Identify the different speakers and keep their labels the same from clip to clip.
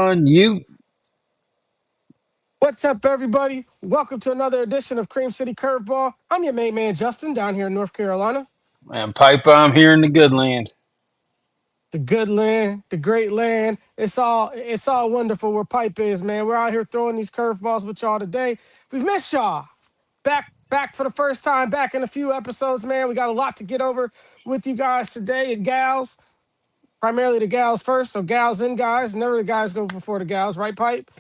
Speaker 1: on you.
Speaker 2: What's up, everybody? Welcome to another edition of Cream City Curveball. I'm your main man, Justin, down here in North Carolina.
Speaker 1: And Piper, I'm here in the good land.
Speaker 2: The good land, the great land. It's all wonderful where Pipe is, man. We're out here throwing these curveballs with y'all today. We've missed y'all. Back for the first time, back in a few episodes, man. We got a lot to get over with you guys today and gals. Primarily the gals first, so gals and guys. Never the guys go before the gals, right, Pipe?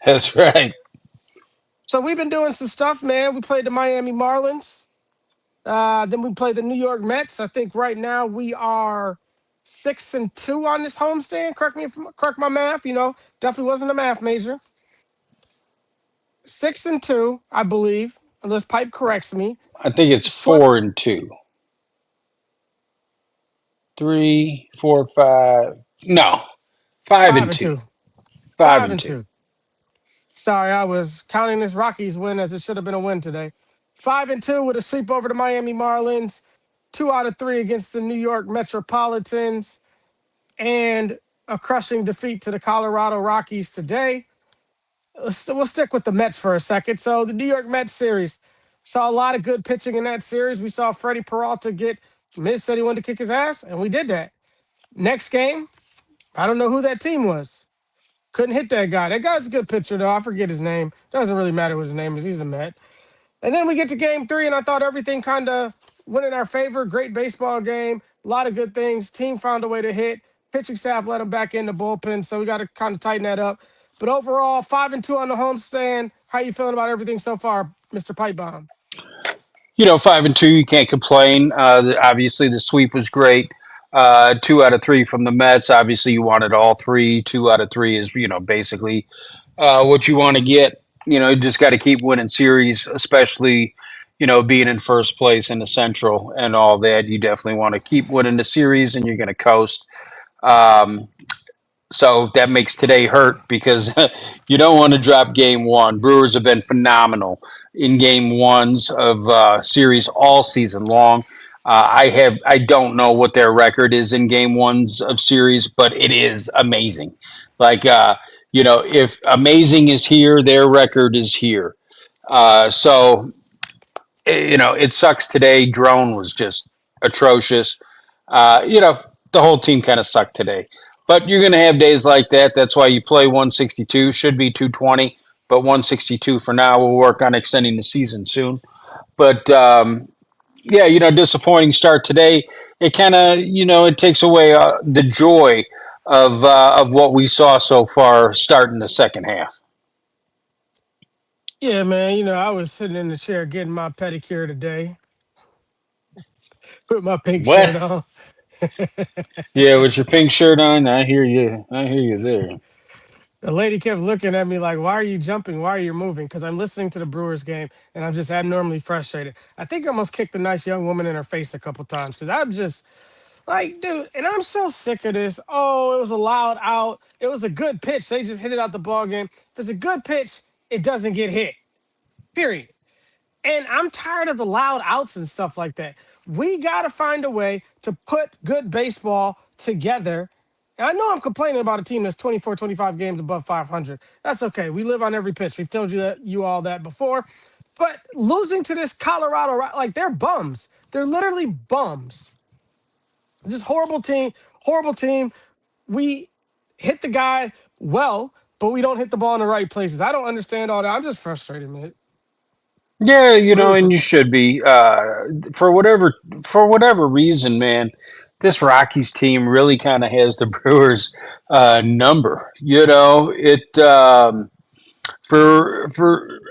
Speaker 1: That's right.
Speaker 2: So we've been doing some stuff, man. We played the Miami Marlins. Then we play the New York Mets. I think right now we are 6-2 on this homestand. Correct my math. Definitely wasn't a math major. 6-2, I believe, unless Pipe corrects me.
Speaker 1: I think it's
Speaker 2: Swept
Speaker 1: 4-2. Three, four, five. No, five
Speaker 2: five
Speaker 1: and
Speaker 2: and
Speaker 1: two.
Speaker 2: two.
Speaker 1: Five
Speaker 2: Five
Speaker 1: and
Speaker 2: and
Speaker 1: two.
Speaker 2: two. Sorry, I was counting this Rockies win as it should have been a win today. 5-2 with a sweep over the Miami Marlins. 2 out of 3 against the New York Metropolitans, and a crushing defeat to the Colorado Rockies today. We'll stick with the Mets for a second. So the New York Mets series saw a lot of good pitching in that series. We saw Freddie Peralta get. Miz said he wanted to kick his ass, and we did that. Next game, I don't know who that team was. Couldn't hit that guy. That guy's a good pitcher, though. I forget his name. Doesn't really matter what his name is. He's a Met. And then we get to game 3, and I thought everything kind of went in our favor. Great baseball game. A lot of good things. Team found a way to hit. Pitching staff let them back in the bullpen, so we got to kind of tighten that up. But overall, 5-2 on the homestand. How you feeling about everything so far, Mr. Pipebomb?
Speaker 1: 5-2. You can't complain. Obviously, the sweep was great. 2 out of 3 from the Mets. Obviously, you wanted all three. 2 out of 3 is basically what you want to get. You just got to keep winning series, especially being in first place in the Central and all that. You definitely want to keep winning the series, and you're going to coast. Um, so that makes today hurt because you don't want to drop game one. Brewers have been phenomenal in game ones of series all season long. I don't know what their record is in game ones of series, but it is amazing. Like if amazing is here, their record is here. It sucks today. Drone was just atrocious. Uh, you know, the whole team kind of sucked today. But you're going to have days like that. That's why you play 162. Should be 220, but 162 for now. We'll work on extending the season soon. But yeah, disappointing start today. It kind of, it takes away the joy of what we saw so far starting the second half.
Speaker 2: Yeah, man. I was sitting in the chair getting my pedicure today, put my pink shirt
Speaker 1: What?
Speaker 2: on.
Speaker 1: Yeah, with your pink shirt on, I hear you. I hear you there.
Speaker 2: The lady kept looking at me like, "Why are you jumping? Why are you moving?" Because I'm listening to the Brewers game and I'm just abnormally frustrated. I think I almost kicked the nice young woman in her face a couple times because I'm just like, dude, and I'm so sick of this. Oh, it was a loud out. It was a good pitch. They just hit it out the ball game. If it's a good pitch, it doesn't get hit. Period. And I'm tired of the loud outs and stuff like that. We got to find a way to put good baseball together. And I know I'm complaining about a team that's 24, 25 games above 500. That's okay. We live on every pitch. We've told you all that before. But losing to this Colorado, like they're bums. They're literally bums. Just horrible team, horrible team. We hit the guy well, but we don't hit the ball in the right places. I don't understand all that. I'm just frustrated, man.
Speaker 1: Yeah,
Speaker 2: Really
Speaker 1: and you should be. For whatever reason, man. This Rockies team really kind of has the Brewers number. For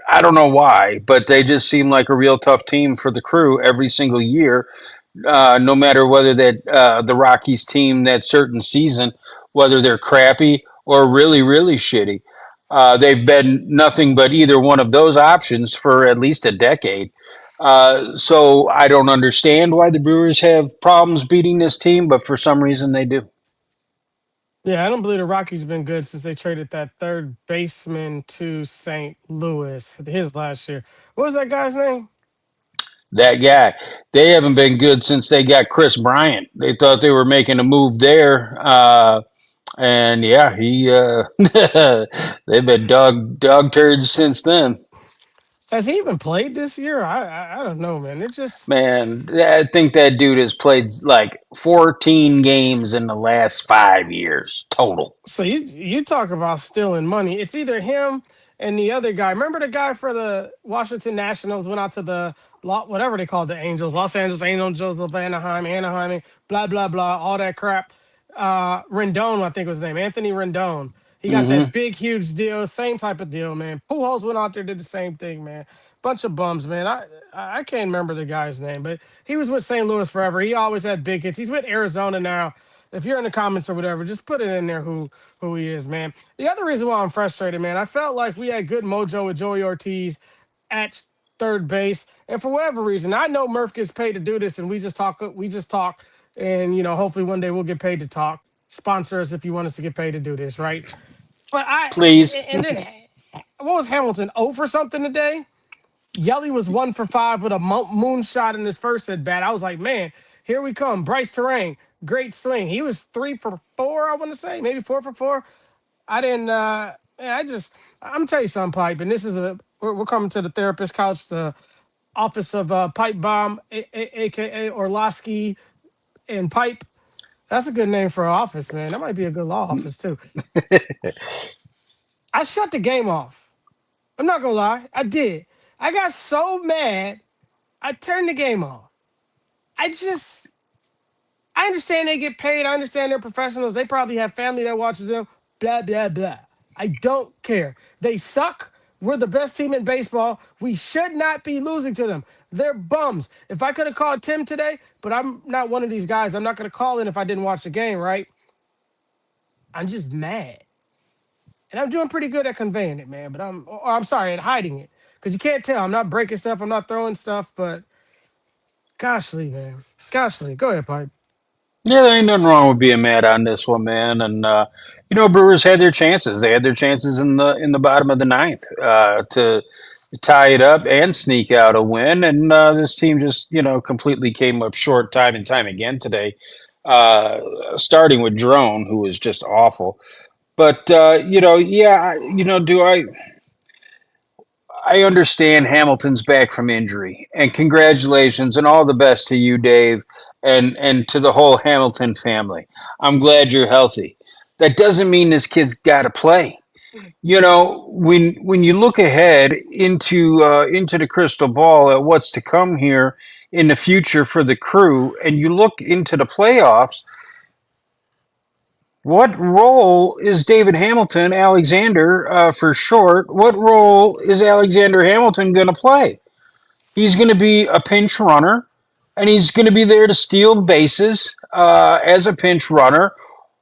Speaker 1: I don't know why, but they just seem like a real tough team for the crew every single year. No matter whether that the Rockies team that certain season, whether they're crappy or really really shitty. They've been nothing but either one of those options for at least a decade. So I don't understand why the Brewers have problems beating this team, but for some reason they do.
Speaker 2: Yeah, I don't believe the Rockies been good since they traded that third baseman to St. Louis his last year. What was that guy's name?
Speaker 1: That guy, they haven't been good since they got Chris Bryant. They thought they were making a move there. And yeah, he they've been dog turds since then.
Speaker 2: Has he even played this year? I don't know, man. It just
Speaker 1: Man, I think that dude has played like 14 games in the last 5 years total.
Speaker 2: so you talk about stealing money. It's either him and the other guy. Remember the guy for the Washington Nationals went out to the whatever they called the Angels, Los Angeles Angels of Anaheim, blah blah blah, all that crap. Rendon, I think was his name, Anthony Rendon. He got that
Speaker 1: Hmm.
Speaker 2: big, huge deal, same type of deal, man. Pujols went out there, did the same thing, man. Bunch of bums, man. I can't remember the guy's name, but he was with St. Louis forever. He always had big hits. He's with Arizona now. If you're in the comments or whatever, just put it in there who he is, man. The other reason why I'm frustrated, man, I felt like we had good mojo with Joey Ortiz at third base, and for whatever reason, I know Murph gets paid to do this, and we just talk, and hopefully one day we'll get paid to talk. Sponsor us if you want us to get paid to do this, right? But
Speaker 1: Please.
Speaker 2: and then what was Hamilton 0 for something today? Yelly was 1 for 5 with a moonshot in his first at bat. I was like, man, here we come. Bryce Terrain, great swing. He was 3 for 4, I want to say, maybe 4 for 4. I didn't. Man, I'm tell you something, Pipe. And this is we're coming to the therapist couch, the office of Pipe Bomb, aka Orlowski and Pipe. That's a good name for an office, man. That might be a good law office too. I shut the game off. I'm not gonna lie, I did. I got so mad, I turned the game off. I just I understand they get paid. I understand they're professionals. They probably have family that watches them. Blah, blah, blah. I don't care. They suck. We're the best team in baseball. We should not be losing to them. They're bums. If I could have called Tim today, but I'm not one of these guys. I'm not going to call in if I didn't watch the game, right? I'm just mad. And I'm doing pretty good at conveying it, man. But I'm sorry, at hiding it. Because you can't tell. I'm not breaking stuff. I'm not throwing stuff. But goshly, man. Goshly. Go ahead, Pipe.
Speaker 1: Yeah, there ain't nothing wrong with being mad on this one, man. And Brewers had their chances. They had their chances in the bottom of the ninth to tie it up and sneak out a win. And this team just completely came up short time and time again today. Starting with Drone, who was just awful. But yeah, do I understand Hamilton's back from injury, and congratulations and all the best to you, Dave, and to the whole Hamilton family. I'm glad you're healthy. That doesn't mean this kid's got to play. When you look ahead into the crystal ball at what's to come here in the future for the crew, and you look into the playoffs, what role is David Hamilton, Alexander for short? What role is Alexander Hamilton going to play? He's going to be a pinch runner, and he's going to be there to steal bases as a pinch runner,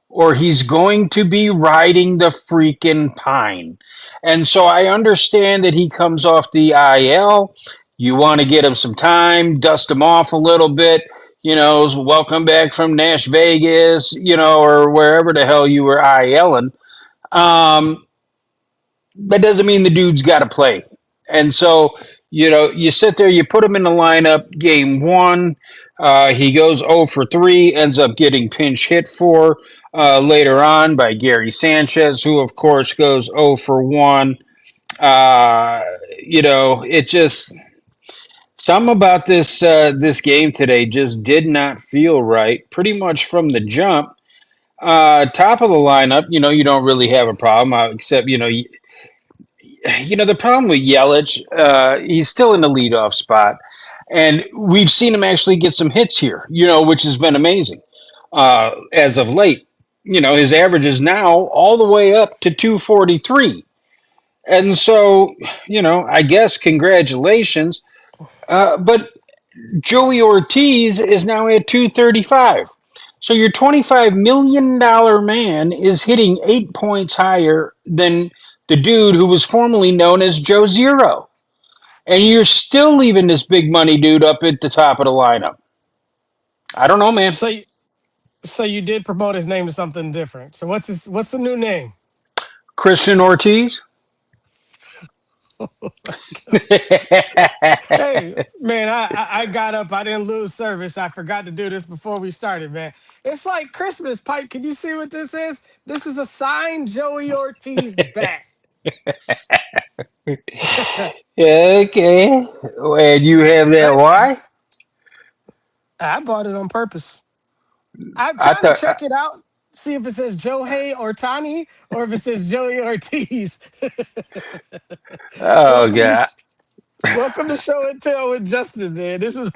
Speaker 1: or he's going to be riding the freaking pine. And so I understand that he comes off the IL. You want to get him some time, dust him off a little bit, welcome back from Nash Vegas, or wherever the hell you were ILing. Um, that doesn't mean the dude's got to play. And so, you sit there, you put him in the lineup, game one. He goes 0 for 3, ends up getting pinch hit for later on by Gary Sanchez, who, of course, goes 0 for 1. It just, something about this game today just did not feel right, pretty much from the jump. Top of the lineup, you don't really have a problem, except, the problem with Yelich, he's still in the leadoff spot, and we've seen him actually get some hits here, which has been amazing as of late. His average is now all the way up to 243, and so I guess congratulations. But Joey Ortiz is now at 235. So your $25 million man is hitting 8 points higher than the dude who was formerly known as Joe Zero. And you're still leaving this big money dude up at the top of the lineup. I don't know, man.
Speaker 2: So So you did promote his name to something different. So what's the new name?
Speaker 1: Christian Ortiz?
Speaker 2: Hey, man, I got up. I didn't lose service. I forgot to do this before we started, man. It's like Christmas, Pipe. Can you see what this is? This is a signed Joey Ortiz bat.
Speaker 1: Okay. And you have that
Speaker 2: Hey,
Speaker 1: why?
Speaker 2: I bought it on purpose. I'm
Speaker 1: I
Speaker 2: trying to
Speaker 1: thought,
Speaker 2: check it out, see if it says Joey Ortani or if it says Joey Ortiz.
Speaker 1: oh
Speaker 2: welcome to
Speaker 1: God.
Speaker 2: sh- welcome to Show and Tell with Justin, man. This is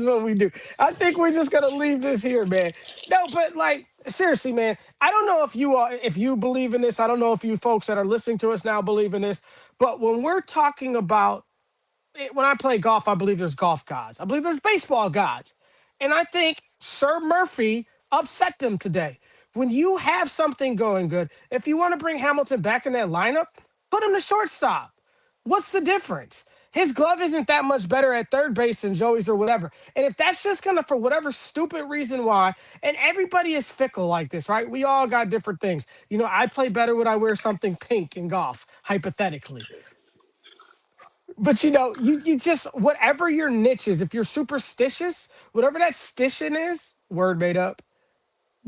Speaker 2: what we do. I think we're just gonna leave this here, man. No, but like seriously, man. I don't know if you believe in this. I don't know if you folks that are listening to us now believe in this. But when we're talking about when I play golf, I believe there's golf gods. I believe there's baseball gods. And I think Sir Murphy upset them today. When you have something going good, if you want to bring Hamilton back in that lineup, put him to shortstop. What's the difference? His glove isn't that much better at third base than Joey's or whatever. And if that's just gonna, for whatever stupid reason why, and everybody is fickle like this, right? We all got different things. I play better when I wear something pink in golf, hypothetically. But you just whatever your niche is, if you're superstitious, whatever that stition is, word made up,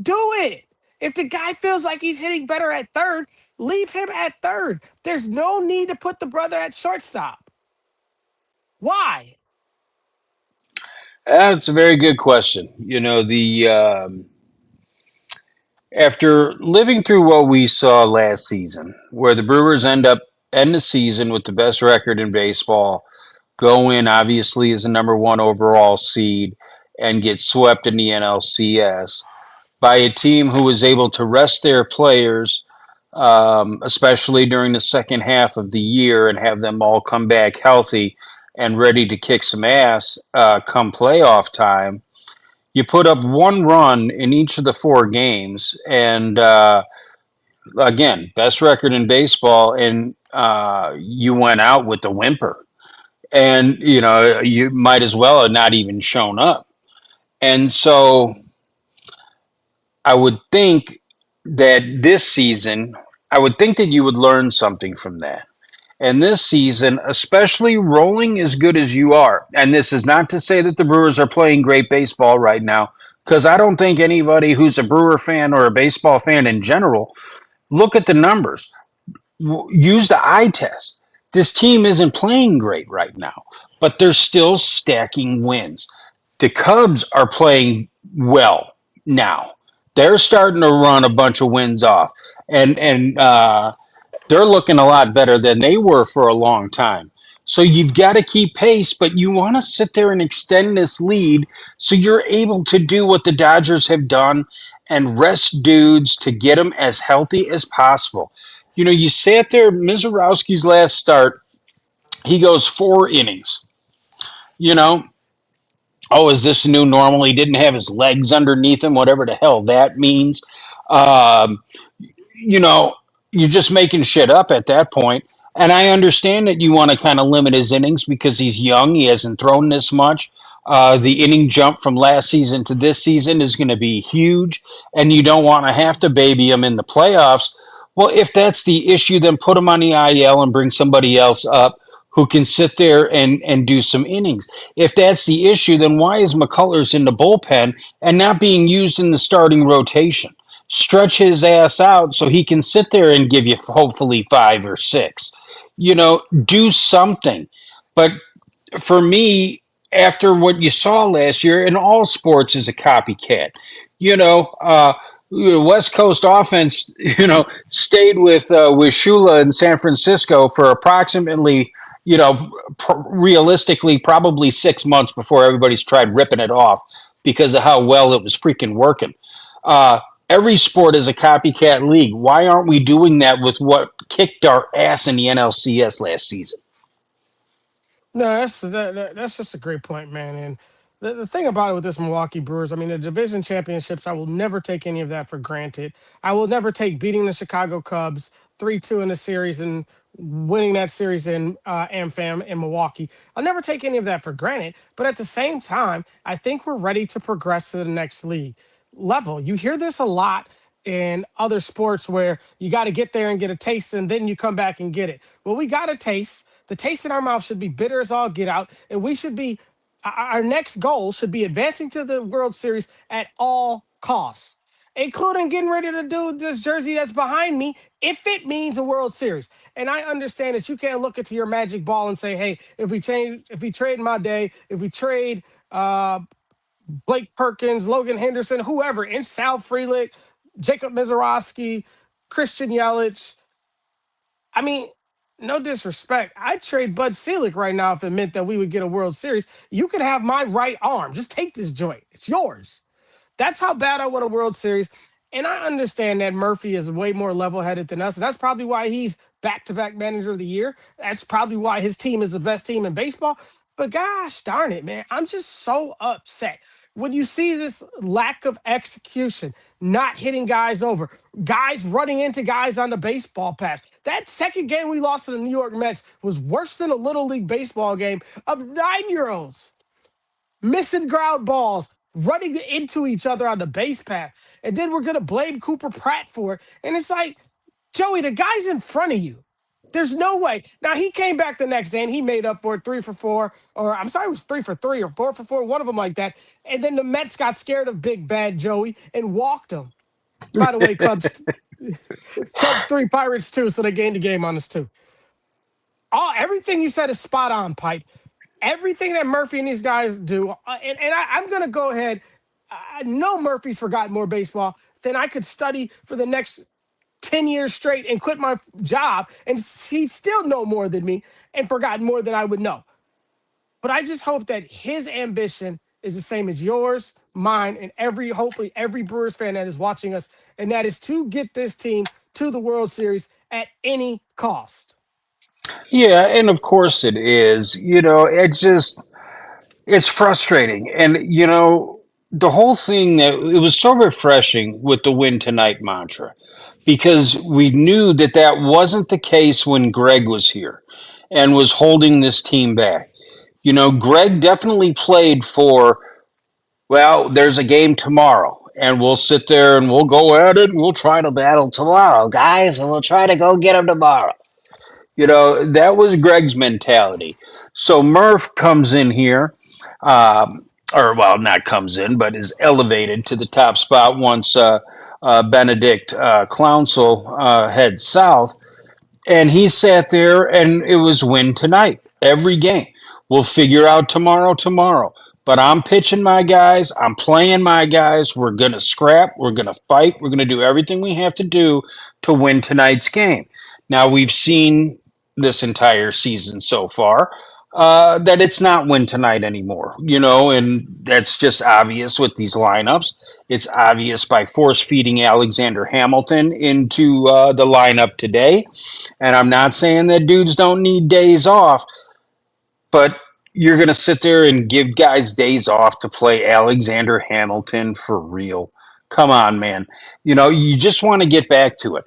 Speaker 2: do it. If the guy feels like he's hitting better at third, leave him at third. There's no need to put the brother at shortstop. Why?
Speaker 1: That's a very good question. The after living through what we saw last season, where the Brewers end the season with the best record in baseball, go in obviously as a number one overall seed, and get swept in the NLCS by a team who was able to rest their players, especially during the second half of the year, and have them all come back healthy and ready to kick some ass come playoff time. You put up one run in each of the four games, and again, best record in baseball, and you went out with the whimper. And you might as well have not even shown up. And so I would think that this season, I would think that you would learn something from that. And this season, especially rolling as good as you are, and this is not to say that the Brewers are playing great baseball right now, because I don't think anybody who's a Brewer fan or a baseball fan in general look at the numbers. Use the eye test. This team isn't playing great right now, but they're still stacking wins. The Cubs are playing well now. They're starting to run a bunch of wins off, and they're looking a lot better than they were for a long time. So you've got to keep pace, but you want to sit there and extend this lead so you're able to do what the Dodgers have done and rest dudes to get them as healthy as possible. You sat there, Mizorowski's last start, he goes 4 innings. You know, oh, is this a new normal? He didn't have his legs underneath him, whatever the hell that means. Um, you know, you're just making shit up at that point. And I understand that you want to kind of limit his innings because he's young. He hasn't thrown this much. The inning jump from last season to this season is going to be huge, and you don't want to have to baby him in the playoffs. Well, if that's the issue, then put him on the IL and bring somebody else up who can sit there and do some innings. If that's the issue, then why is McCullers in the bullpen and not being used in the starting rotation? Stretch his ass out so he can sit there and give you hopefully 5 or 6. Do something. But for me, after what you saw last year, and all sports is a copycat. You know, uh, West Coast offense, stayed with Shula in San Francisco for approximately, realistically, probably 6 months before everybody's tried ripping it off because of how well it was freaking working. Uh, every sport is a copycat league. Why aren't we doing that with what kicked our ass in the NLCS last season?
Speaker 2: No, that's just a great point, man. And the thing about it with this Milwaukee Brewers, I mean, the division championships, I will never take any of that for granted. I will never take beating the Chicago Cubs 3-2 in the series and winning that series in AmFam in Milwaukee. I'll never take any of that for granted. But at the same time, I think we're ready to progress to the next league level. You hear this a lot in other sports where you got to get there and get a taste and then you come back and get it. Well, we got a taste. The taste in our mouth should be bitter as all get out, and we should be our next goal should be advancing to the World Series at all costs, including getting ready to do this jersey that's behind me if it means a World Series. And I understand that you can't look into your magic ball and say, "Hey, if we trade my day, if we trade uh, Blake Perkins, Logan Henderson, whoever, and Sal Frelick, Jacob Mizorowski, Christian Yelich." I mean, no disrespect. I'd trade Bud Selig right now if it meant that we would get a World Series. You can have my right arm. Just take this joint. It's yours. That's how bad I want a World Series. And I understand that Murphy is way more level headed than us. And that's probably why he's back to back manager of the year. That's probably why his team is the best team in baseball. But gosh darn it, man. I'm just so upset when you see this lack of execution, not hitting guys over, guys running into guys on the baseball pass. That second game we lost to the New York Mets was worse than a little league baseball game of 9-year-olds missing ground balls, running into each other on the base path. And then we're going to blame Cooper Pratt for it. And it's like, Joey, the guy's in front of you. There's no way. Now, he came back the next day and he made up for it 3 for 4, or I'm sorry, it was 3 for 3 or 4 for 4, one of them like that. And then the Mets got scared of Big Bad Joey and walked him. By the way, Cubs 3, Pirates 2, so they gained the game on us too. Everything you said is spot on, Pipe. Everything that Murphy and these guys do, I'm going to go ahead. I know Murphy's forgotten more baseball than I could study for the next 10 years straight and quit my job. And he still know more than me and forgotten more than I would know. But I just hope that his ambition is the same as yours, mine, and hopefully every Brewers fan that is watching us. And that is to get this team to the World Series at any cost.
Speaker 1: Yeah, and of course it is. It's frustrating. And the whole thing, that it was so refreshing with the win tonight mantra, because we knew that that wasn't the case when Greg was here and was holding this team back. Greg definitely played for, well, there's a game tomorrow, and we'll sit there and we'll go at it and we'll try to battle tomorrow, guys, and we'll try to go get them tomorrow. That was Greg's mentality. So Murph comes in here, um, or well, not comes in, but is elevated to the top spot once Benedict Clounsel heads south. And he sat there and it was win tonight, every game. We'll figure out tomorrow. But I'm pitching my guys. I'm playing my guys. We're going to scrap. We're going to fight. We're going to do everything we have to do to win tonight's game. Now, we've seen this entire season so far that it's not win tonight anymore, and that's just obvious with these lineups. It's obvious by force feeding Alexander Hamilton into the lineup today. And I'm not saying that dudes don't need days off, but you're going to sit there and give guys days off to play Alexander Hamilton for real. Come on, man. You just want to get back to it.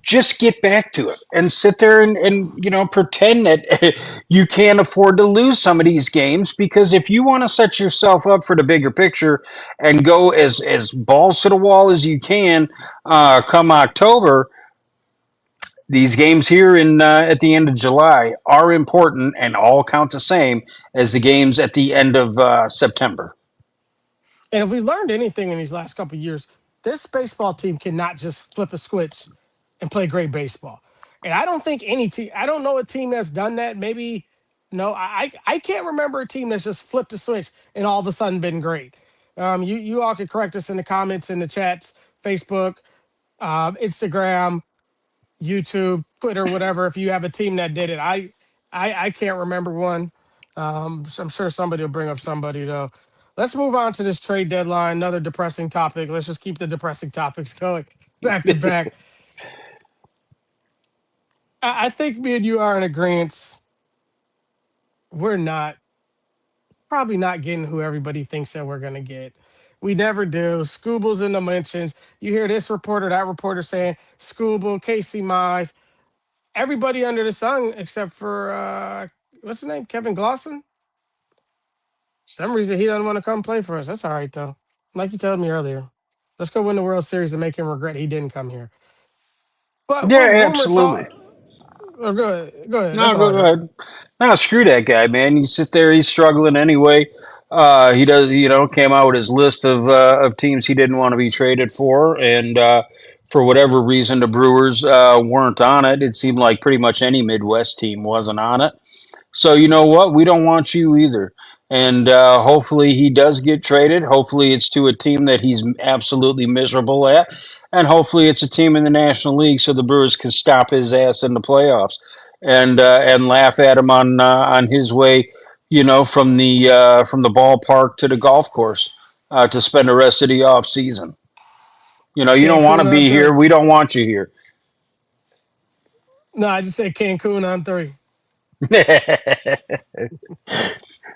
Speaker 1: Just get back to it and sit there and pretend that you can't afford to lose some of these games, because if you want to set yourself up for the bigger picture and go as balls to the wall as you can come October, these games here in at the end of July are important and all count the same as the games at the end of September.
Speaker 2: And if we learned anything in these last couple of years, this baseball team cannot just flip a switch and play great baseball. And I don't think any team, I don't know a team that's done that. Maybe, no, I can't remember a team that's just flipped a switch and all of a sudden been great. You all could correct us in the comments, in the chats, Facebook, Instagram, YouTube, Twitter, whatever. If you have a team that did it, I can't remember one. So I'm sure somebody will bring up somebody though. Let's move on to this trade deadline. Another depressing topic. Let's just keep the depressing topics going back to back. I think me and you are in agreement. We're not probably not getting who everybody thinks that we're gonna get. We never do. Scooble's in the mentions. You hear this reporter, that reporter saying Scooble, Casey Mize, everybody under the sun except for what's his name, Kevin Glosson. Some reason he doesn't want to come play for us. That's all right though. Like you told me earlier, let's go win the World Series and make him regret he didn't come here. But
Speaker 1: Yeah,
Speaker 2: we're rumor
Speaker 1: absolutely.
Speaker 2: talk. Oh, go ahead. Go ahead. That's
Speaker 1: No,
Speaker 2: all I
Speaker 1: go
Speaker 2: got.
Speaker 1: ahead. No, screw that guy, man. You sit there, he's struggling anyway. He does, came out with his list of teams he didn't want to be traded for, and for whatever reason, the Brewers weren't on it. It seemed like pretty much any Midwest team wasn't on it. So you know what? We don't want you either. And hopefully he does get traded. Hopefully it's to a team that he's absolutely miserable at, and hopefully it's a team in the National League so the Brewers can stop his ass in the playoffs and laugh at him on his way, from the ballpark to the golf course to spend the rest of the off season. You don't want
Speaker 2: Cancun
Speaker 1: to
Speaker 2: on
Speaker 1: be here.
Speaker 2: three.
Speaker 1: We don't want you here.
Speaker 2: No, I just said Cancun on three.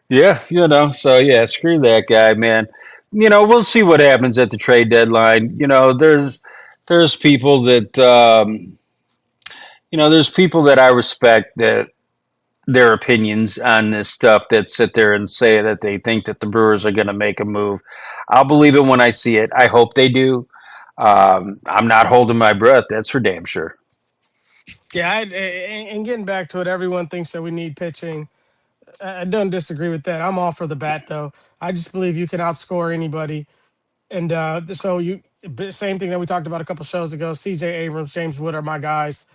Speaker 1: Yeah, so yeah, screw that guy, man. We'll see what happens at the trade deadline. There's people that there's people that I respect that their opinions on this stuff that sit there and say that they think that the Brewers are going to make a move. I'll believe it when I see it. I hope they do. I'm not holding my breath. That's for damn sure.
Speaker 2: Yeah, and getting back to it, everyone thinks that we need pitching. I don't disagree with that. I'm all for the bat, though. I just believe you can outscore anybody. And so same thing that we talked about a couple shows ago. C.J. Abrams, James Wood are my guys.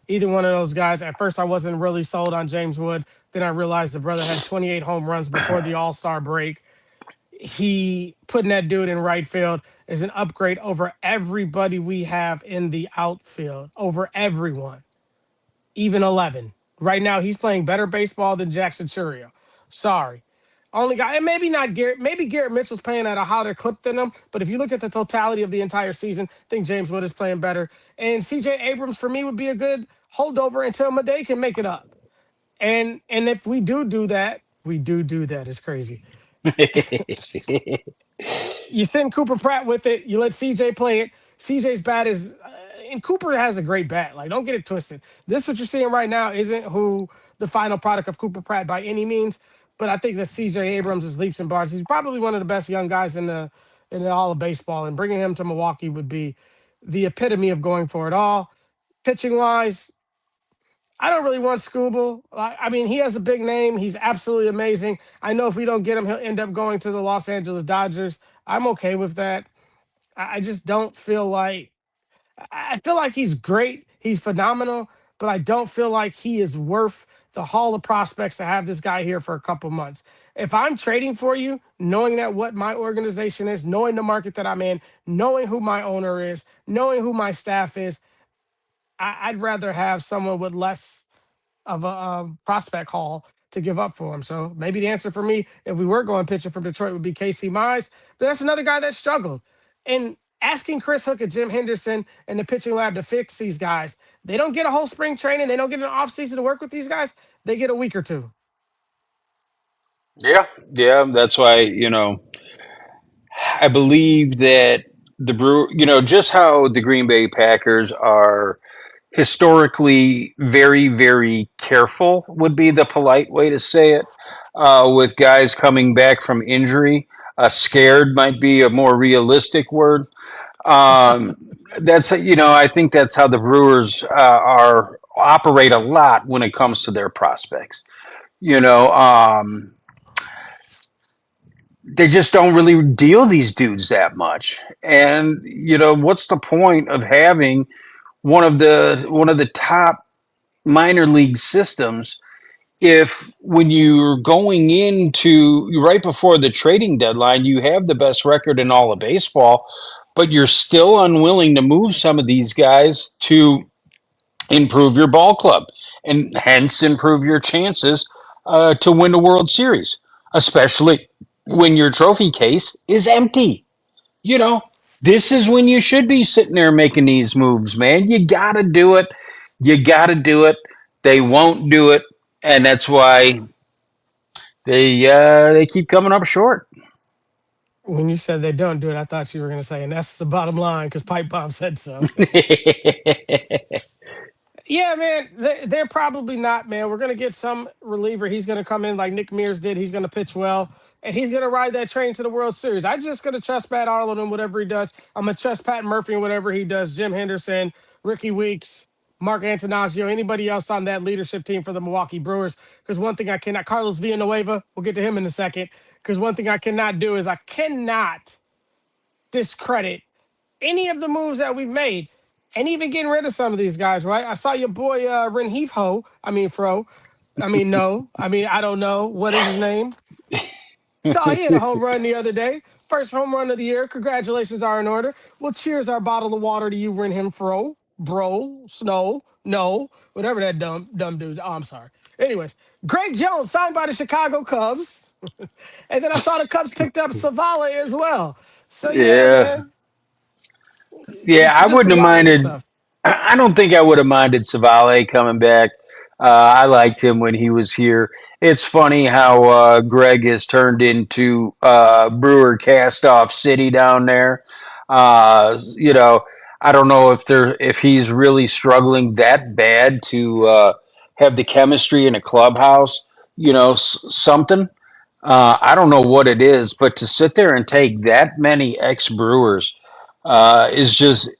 Speaker 2: Either one of those guys. At first, I wasn't really sold on James Wood. Then I realized the brother had 28 home runs before the All Star break. He putting that dude in right field is an upgrade over everybody we have in the outfield, over everyone, even 11. Right now, he's playing better baseball than Jackson Churio. Sorry. Only guy, and maybe not Garrett. Maybe Garrett Mitchell's playing at a hotter clip than him. But if you look at the totality of the entire season, I think James Wood is playing better. And CJ Abrams for me would be a good holdover until Madej can make it up. And if we do that, we do that. It's crazy. You send Cooper Pratt with it. You let CJ play it. CJ's bat is, and Cooper has a great bat. Like, don't get it twisted. This what you're seeing right now isn't who the final product of Cooper Pratt by any means. But I think that CJ Abrams is leaps and bounds. He's probably one of the best young guys in the all of baseball. And bringing him to Milwaukee would be the epitome of going for it all. Pitching wise, I don't really want Scooble. I mean, he has a big name. He's absolutely amazing. I know if we don't get him, he'll end up going to the Los Angeles Dodgers. I'm okay with that. I just don't feel like I feel like he's great. He's phenomenal, but I don't feel like he is worth the haul of prospects to have this guy here for a couple months. If I'm trading for you, knowing that what my organization is, knowing the market that I'm in, knowing who my owner is, knowing who my staff is, I'd rather have someone with less of a prospect haul to give up for him. So maybe the answer for me, if we were going pitching from Detroit, would be Casey Mize. But that's another guy that struggled. And asking Chris Hook and Jim Henderson and the pitching lab to fix these guys, they don't get a whole spring training. They don't get an offseason to work with these guys. They get a week or two.
Speaker 1: Yeah, yeah. That's why I believe that the Brew, just how the Green Bay Packers are historically very, very careful would be the polite way to say it. With guys coming back from injury, scared might be a more realistic word. Um, I think that's how the Brewers are operate a lot when it comes to their prospects. You know, they just don't really deal these dudes that much. And what's the point of having one of the top minor league systems if when you're going into right before the trading deadline you have the best record in all of baseball, but you're still unwilling to move some of these guys to improve your ball club and hence improve your chances to win the World Series, especially when your trophy case is empty. You know, this is when you should be sitting there making these moves, man. You got to do it. You got to do it. They won't do it, and that's why they keep coming up short.
Speaker 2: When you said they don't do it, I thought you were going to say, and that's the bottom line because Pipe Bomb said so. Yeah, man, they're probably not, man. We're gonna get some reliever. He's gonna come in like Nick Mears did. He's gonna pitch well, and he's gonna ride that train to the World Series. I just gonna trust Pat Arnold in whatever he does. I'm gonna trust Pat Murphy in whatever he does. Jim Henderson, Ricky Weeks, Mark Antonaccio, anybody else on that leadership team for the Milwaukee Brewers. Because one thing I cannot, Carlos Villanueva, we'll get to him in a second. Because one thing I cannot do is I cannot discredit any of the moves that we've made, and even getting rid of some of these guys. Right? I saw your boy Renheef Ho. I mean Fro. I mean no. I mean I don't know what is his name. Saw he hit a home run the other day. First home run of the year. Congratulations are in order. Well, cheers our bottle of water to you, Renham Fro, bro, Snow, no, whatever that dumb dude. Oh, I'm sorry. Anyways, Greg Jones signed by the Chicago Cubs, and then I saw the Cubs picked up Savale as well. So yeah,
Speaker 1: Yeah.
Speaker 2: man,
Speaker 1: Yeah,
Speaker 2: it's
Speaker 1: I
Speaker 2: just
Speaker 1: wouldn't
Speaker 2: a
Speaker 1: have
Speaker 2: lot of good
Speaker 1: minded.
Speaker 2: stuff.
Speaker 1: I don't think I would have minded Savale coming back. I liked him when he was here. It's funny how Greg has turned into Brewer cast-off city down there. You know, I don't know if he's really struggling that bad to have the chemistry in a clubhouse. Something. I don't know what it is, but to sit there and take that many ex-Brewers is just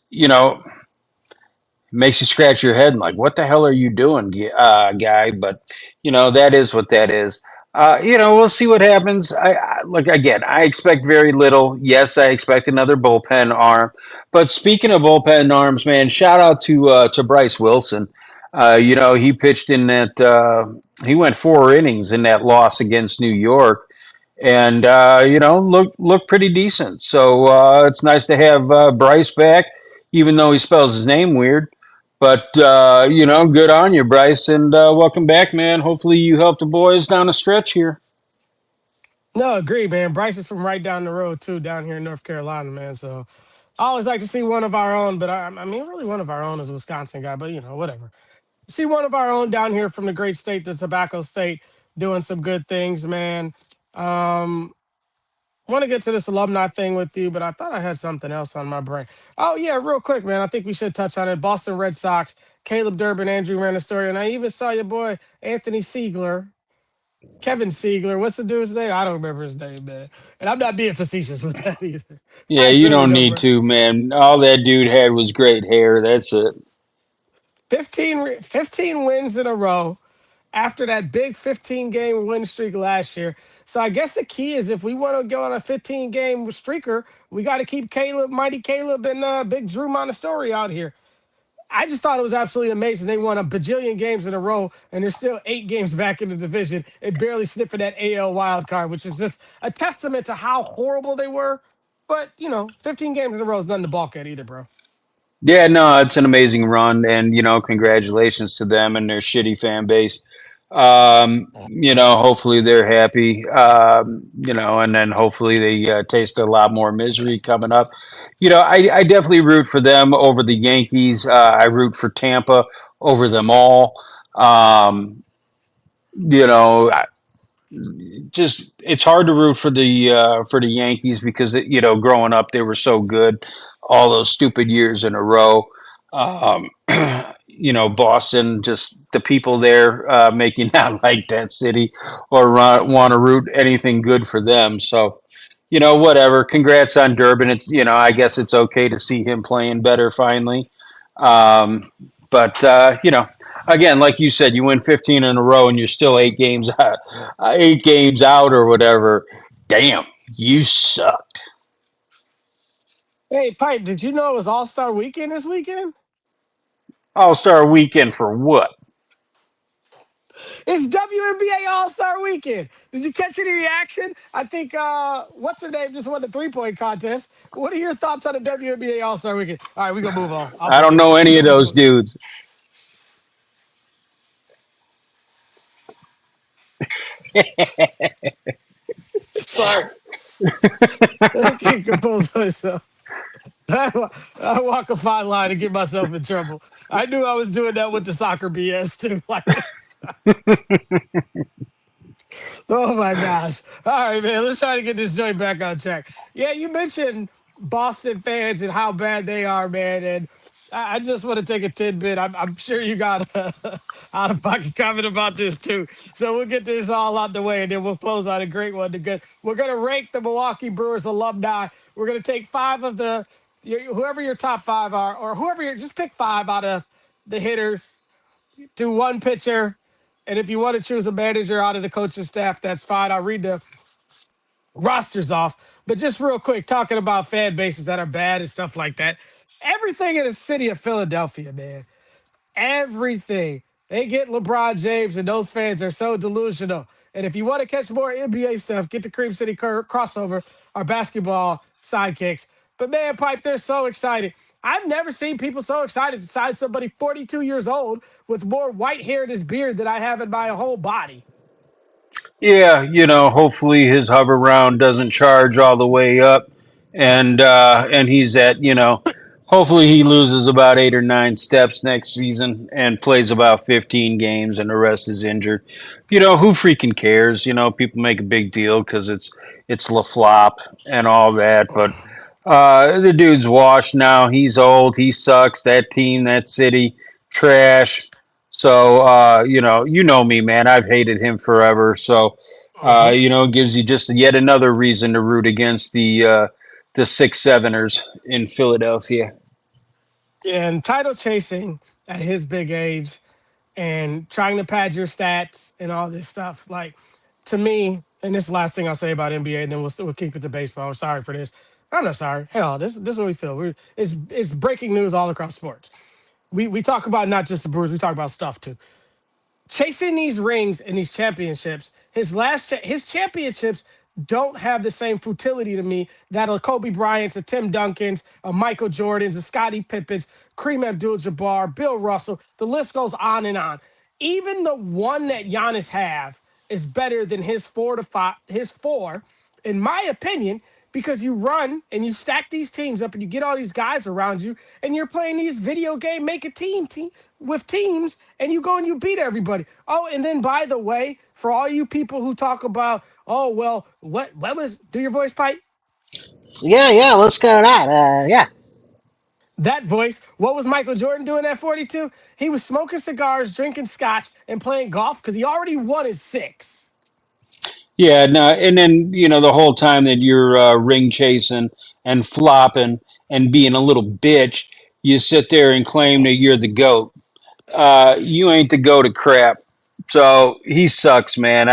Speaker 1: makes you scratch your head and like, what the hell are you doing, guy? But that is what that is. We'll see what happens. Look again. I expect very little. Yes, I expect another bullpen arm. But speaking of bullpen arms, man, shout out to Bryce Wilson. He pitched in that. He went 4 innings in that loss against New York, and look pretty decent. So it's nice to have Bryce back, even though he spells his name weird. But good on you, Bryce, and welcome back, man. Hopefully, you help the boys down the stretch here.
Speaker 2: No, agree, man. Bryce is from right down the road too, down here in North Carolina, man. So I always like to see one of our own, but I mean, really, one of our own is a Wisconsin guy, but whatever. See one of our own down here from the great state, the tobacco state, doing some good things, man. Um, Want to get to this alumni thing with you, but I thought I had something else on my brain. Oh yeah, real quick, man. I think we should touch on it. Boston Red Sox, Caleb Durbin, Andrew ran a story, and I even saw your boy Anthony Siegler, Kevin Siegler. What's the dude's name? I don't remember his name, man. And I'm not being facetious with that either.
Speaker 1: Yeah,
Speaker 2: I
Speaker 1: you
Speaker 2: really
Speaker 1: don't
Speaker 2: don't.
Speaker 1: need to, man. All that dude had was great hair. That's it.
Speaker 2: 15 wins in a row after that big 15-game win streak last year. So I guess the key is if we want to go on a 15-game streaker, we got to keep Caleb, mighty Caleb, and Big Drew Montessori out here. I just thought it was absolutely amazing. They won a bajillion games in a row, and they're still 8 games back in the division and barely sniffing that AL wild card, which is just a testament to how horrible they were. But 15 games in a row is nothing to balk at either, bro.
Speaker 1: Yeah, no, it's an amazing run, and congratulations to them and their shitty fan base. Hopefully they're happy. And then hopefully they taste a lot more misery coming up. I definitely root for them over the Yankees. I root for Tampa over them all. Um, you know, just it's hard to root for the Yankees because growing up they were so good all those stupid years in a row. Um, Boston, just the people there make you not like that city or want to root anything good for them. So, whatever. Congrats on Durbin. It's I guess it's okay to see him playing better finally. Um, but again, like you said, you win 15 in a row and you're still 8 games out, 8 games out or whatever. Damn, you suck.
Speaker 2: Hey, Pipe, did you know it was All Star Weekend this weekend?
Speaker 1: All Star Weekend for what?
Speaker 2: It's WNBA All Star Weekend. Did you catch any reaction? I think what's her name just won the 3-point contest. What are your thoughts on the WNBA All Star Weekend? All right, we gonna move on. I'll
Speaker 1: I
Speaker 2: take
Speaker 1: don't
Speaker 2: it.
Speaker 1: know
Speaker 2: We
Speaker 1: any of
Speaker 2: gonna move
Speaker 1: those
Speaker 2: on.
Speaker 1: dudes.
Speaker 2: Sorry, I can't compose myself. I walk a fine line to get myself in trouble. I knew I was doing that with the soccer BS too. Like, oh my gosh. All right, man. Let's try to get this joint back on track. Yeah, you mentioned Boston fans and how bad they are, man. And I just want to take a tidbit. I'm sure you got a out of pocket comment about this too. So we'll get this all out the way and then we'll close on a great one. We're going to rank the Milwaukee Brewers alumni. We're going to take five of whoever your top five are, or whoever just pick five out of the hitters, do one pitcher. And if you want to choose a manager out of the coaching staff, that's fine. I'll read the rosters off. But just real quick, talking about fan bases that are bad and stuff like that. Everything in the city of Philadelphia, man. Everything. They get LeBron James, and those fans are so delusional. And if you want to catch more NBA stuff, get the Cream City crossover, our basketball sidekicks. But man, Pipe, they're so excited. I've never seen people so excited to sign somebody 42 years old with more white hair in his beard than I have in my whole body.
Speaker 1: Yeah, hopefully his hover round doesn't charge all the way up, and he's at, hopefully he loses about 8 or 9 steps next season and plays about 15 games, and the rest is injured. Who freaking cares? People make a big deal because it's LaFlop and all that, but the dude's washed now. He's old. He sucks. That team, that city, trash. So you know me, man. I've hated him forever. So
Speaker 2: Mhm.
Speaker 1: it gives you just yet another reason to root against the 6-7ers in Philadelphia.
Speaker 2: And title chasing at his big age and trying to pad your stats and all this stuff. Like to me, and this is the last thing I'll say about NBA, and then we'll keep it to baseball. I'm sorry for this. I'm not sorry. Hell, this is what we feel. It's breaking news all across sports. We talk about not just the Brewers, we talk about stuff too. Chasing these rings and these championships, his championships don't have the same futility to me that a Kobe Bryant's, a Tim Duncan's, a Michael Jordan's, a Scottie Pippen's, Kareem Abdul-Jabbar, Bill Russell. The list goes on and on. Even the one that Giannis have is better than his 4 to 5, his four, in my opinion, because you run and you stack these teams up and you get all these guys around you and you're playing these video game make a team with teams and you go and you beat everybody. Oh, and then by the way, for all you people who talk about, oh well, what was do your voice pipe?
Speaker 3: Yeah, yeah, what's going on? Yeah.
Speaker 2: That voice. What was Michael Jordan doing at 42? He was smoking cigars, drinking scotch, and playing golf because he already won his six.
Speaker 1: Yeah, no, and then the whole time that you're ring chasing and flopping and being a little bitch, you sit there and claim that you're the goat. You ain't the go to crap. So he sucks, man.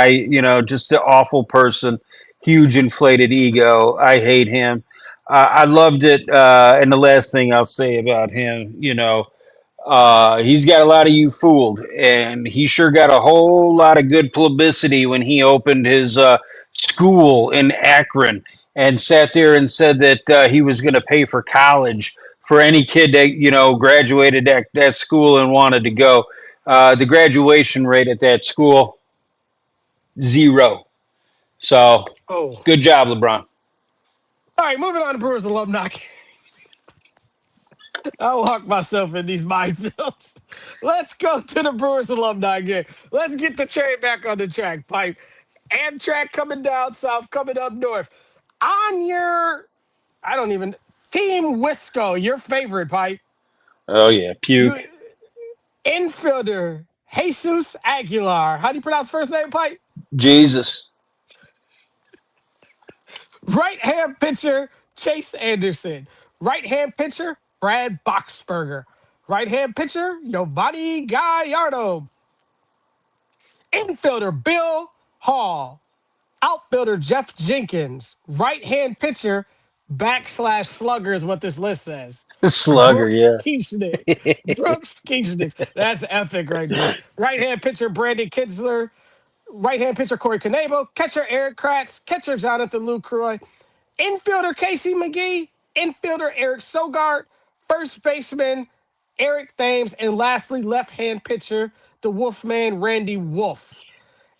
Speaker 1: Just an awful person, huge inflated ego. I hate him. I loved it. And the last thing I'll say about him, he's got a lot of you fooled, and he sure got a whole lot of good publicity when he opened his school in Akron and sat there and said that he was going to pay for college for any kid that graduated that school and wanted to go. The graduation rate at that school 0. So
Speaker 2: Oh.
Speaker 1: good job, LeBron.
Speaker 2: All right, moving on to Brewers alumni. I'll walk myself in these minefields. Let's go to the Brewers alumni game. Let's get the train back on the track, Pipe. Amtrak coming down south, coming up north. On your, I don't even, Team Wisco, your favorite, Pipe.
Speaker 1: Oh yeah,
Speaker 2: You
Speaker 1: puke.
Speaker 2: infielder, Jesus Aguilar. How do you pronounce first name, Pipe?
Speaker 1: Jesus.
Speaker 2: Right hand pitcher, Chase Anderson. Right hand pitcher, Brad Boxberger. Right hand pitcher, Giovanni Gallardo. Infielder Bill Hall, outfielder Jeff Jenkins, right hand pitcher backslash slugger is what this list says.
Speaker 1: Slugger,
Speaker 2: Brooks
Speaker 1: yeah.
Speaker 2: Kieschnick. Brooks Kieschnick. That's epic right there. Right hand pitcher Brandon Kinsler. Right hand pitcher Corey Canabo. Catcher Eric Kratz. Catcher Jonathan Lucroy. Infielder Casey McGee. Infielder Eric Sogard. First baseman Eric Thames. And lastly, left hand pitcher, the Wolfman Randy Wolf.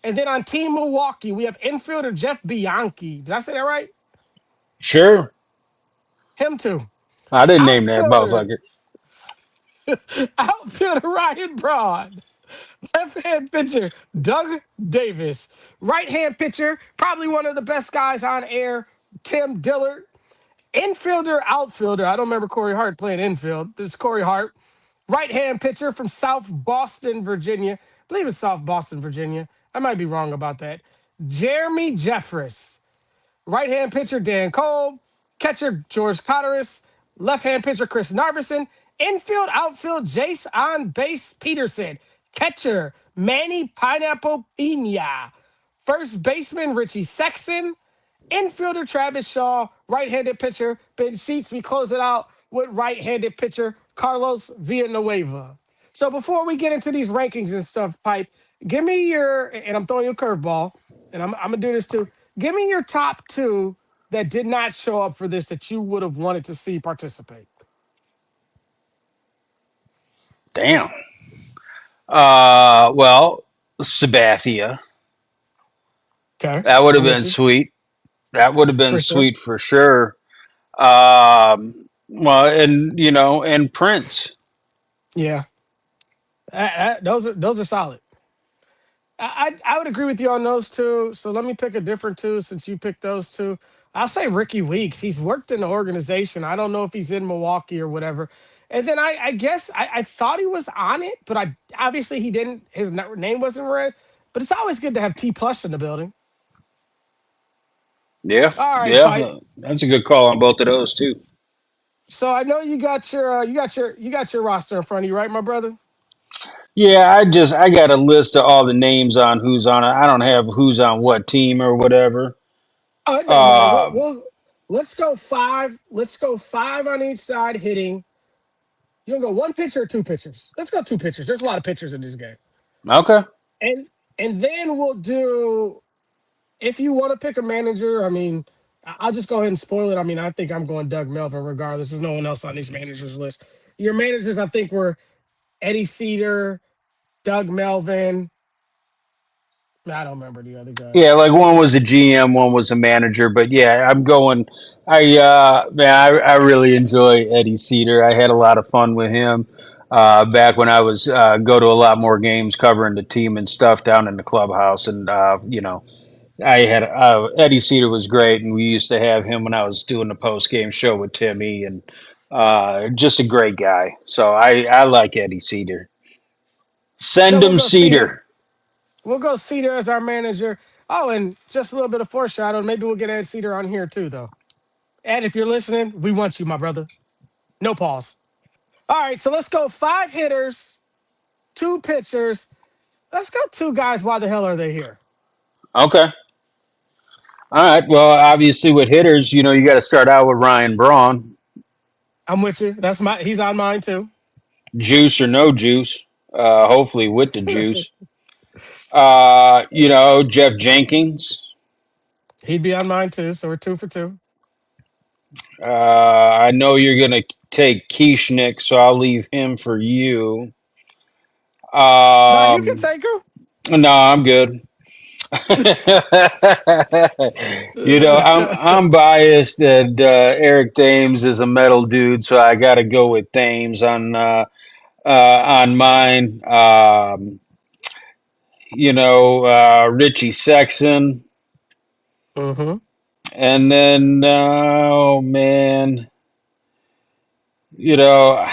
Speaker 2: And then on Team Milwaukee, we have infielder Jeff Bianchi. Did I say that right?
Speaker 1: Sure.
Speaker 2: Him too.
Speaker 1: I didn't name that
Speaker 2: Outfielder,
Speaker 1: motherfucker.
Speaker 2: outfielder Ryan Braun. Left hand pitcher Doug Davis. Right hand pitcher, probably one of the best guys on air, Tim Dillard. Infielder, outfielder. I don't remember Corey Hart playing infield. This is Corey Hart. Right hand pitcher from South Boston, Virginia. I believe it's South Boston, Virginia. I might be wrong about that. Jeremy Jeffress. Right hand pitcher Dan Cole, catcher George Cotteris, left hand pitcher Chris Narveson, Infield, outfield, Jace on base, Peterson. Catcher, Manny Pineapple Pina. First baseman, Richie Sexton. Infielder, Travis Shaw. Right-handed pitcher, Ben Sheets. We close it out with right-handed pitcher, Carlos Villanueva. So before we get into these rankings and stuff, Pipe, give me your, and I'm throwing you a curveball, and I'm going to do this too. Give me your top two that did not show up for this that you would have wanted to see participate.
Speaker 1: Damn. Well, Sabathia.
Speaker 2: Okay,
Speaker 1: That would have
Speaker 2: I'm with
Speaker 1: been
Speaker 2: you
Speaker 1: sweet. That would have been
Speaker 2: for sure.
Speaker 1: sweet for sure. Well, and and Prince.
Speaker 2: Yeah, those are solid. I would agree with you on those two. So let me pick a different two since you picked those two. I'll say Ricky Weeks. He's worked in the organization. I don't know if he's in Milwaukee or whatever. And then I guess I thought he was on it, but I obviously he didn't. His name wasn't read. But it's always good to have T plus in the building.
Speaker 1: Yeah,
Speaker 2: All right, Pipe.
Speaker 1: yeah, that's a good call on both of those too.
Speaker 2: So I know you got your roster in front of you, right, my brother?
Speaker 1: Yeah, I got a list of all the names on who's on it. I don't have who's on what team or whatever.
Speaker 2: Oh, it doesn't matter. We'll,
Speaker 1: Um,
Speaker 2: we'll let's go five. Let's go five on each side hitting. You gonna go one pitcher or two pitchers? Let's go two pitchers. There's a lot of pitchers in this game.
Speaker 1: okay.
Speaker 2: And and then we'll do if you want to pick a manager, I mean, I'll just go ahead and spoil it. I mean, I think I'm going Doug Melvin regardless. There's no one else on these managers list. Your managers, I think, were Eddie Cedar, Doug Melvin. I don't remember the other
Speaker 1: Yeah,
Speaker 2: guys.
Speaker 1: like one was a GM, one was a manager, but yeah, I'm going. I really enjoy Eddie Cedar. I had a lot of fun with him back when I was go to a lot more games covering the team and stuff down in the clubhouse, and I had Eddie Cedar was great, and we used to have him when I was doing the post game show with Timmy, and just a great guy. So I like Eddie Cedar.
Speaker 2: So
Speaker 1: Send
Speaker 2: we'll
Speaker 1: him
Speaker 2: go Cedar.
Speaker 1: Cedar.
Speaker 2: We'll go Cedar as our manager. Oh, and just a little bit of foreshadow. Maybe we'll get Ed Cedar on here too, though. Ed, if you're listening, we want you, my brother. No pause. All right, so let's go five hitters, two pitchers. Let's go two guys. Why the hell are they here?
Speaker 1: Okay. All right. Well, obviously with hitters, you got to start out with Ryan Braun,
Speaker 2: I'm with you. He's on mine too.
Speaker 1: juice or no juice. Hopefully with the juice. Jeff Jenkins.
Speaker 2: He'd be on mine too. So we're two for two.
Speaker 1: I know you're gonna take Kieschnick, so I'll leave him for you.
Speaker 2: No, you can
Speaker 1: Um,
Speaker 2: take him.
Speaker 1: no, I'm good. I'm biased, and Eric Thames is a metal dude, so I got to go with Thames on mine. Richie Sexton,
Speaker 2: Mm-hmm.
Speaker 1: and then oh man, you know,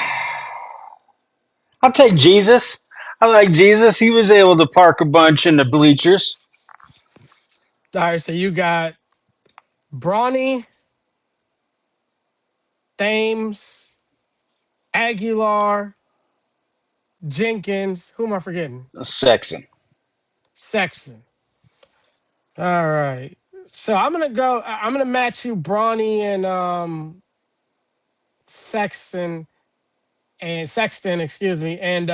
Speaker 1: I'll take Jesus. I like Jesus. He was able to park a bunch in the bleachers.
Speaker 2: All right, so you got Brawny, Thames, Aguilar, Jenkins. Who am I forgetting?
Speaker 1: Sexton.
Speaker 2: Sexton. All right. So I'm gonna match you Brawny and Sexton, excuse me, and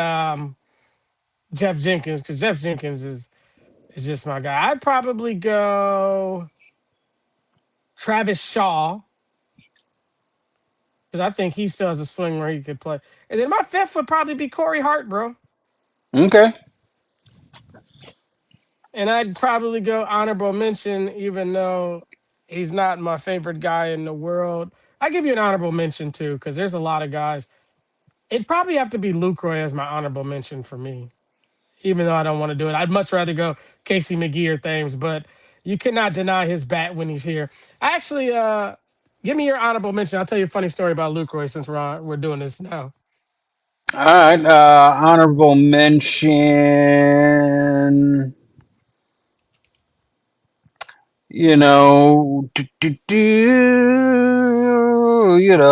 Speaker 2: Jeff Jenkins, because Jeff Jenkins is just my guy. I'd probably go Travis Shaw, because I think he still has a swing where he could play. And then my fifth would probably be Corey Hart, bro.
Speaker 1: Okay.
Speaker 2: And I'd probably go honorable mention, even though he's not my favorite guy in the world. I give you an honorable mention too, because there's a lot of guys. It'd probably have to be Lucroy as my honorable mention for me, even though I don't want to do it. I'd much rather go Casey McGee or Thames, but you cannot deny his bat when he's here. I actually give me your honorable mention. I'll tell you a funny story about Lucroy since we're doing this now.
Speaker 1: All right. Honorable mention.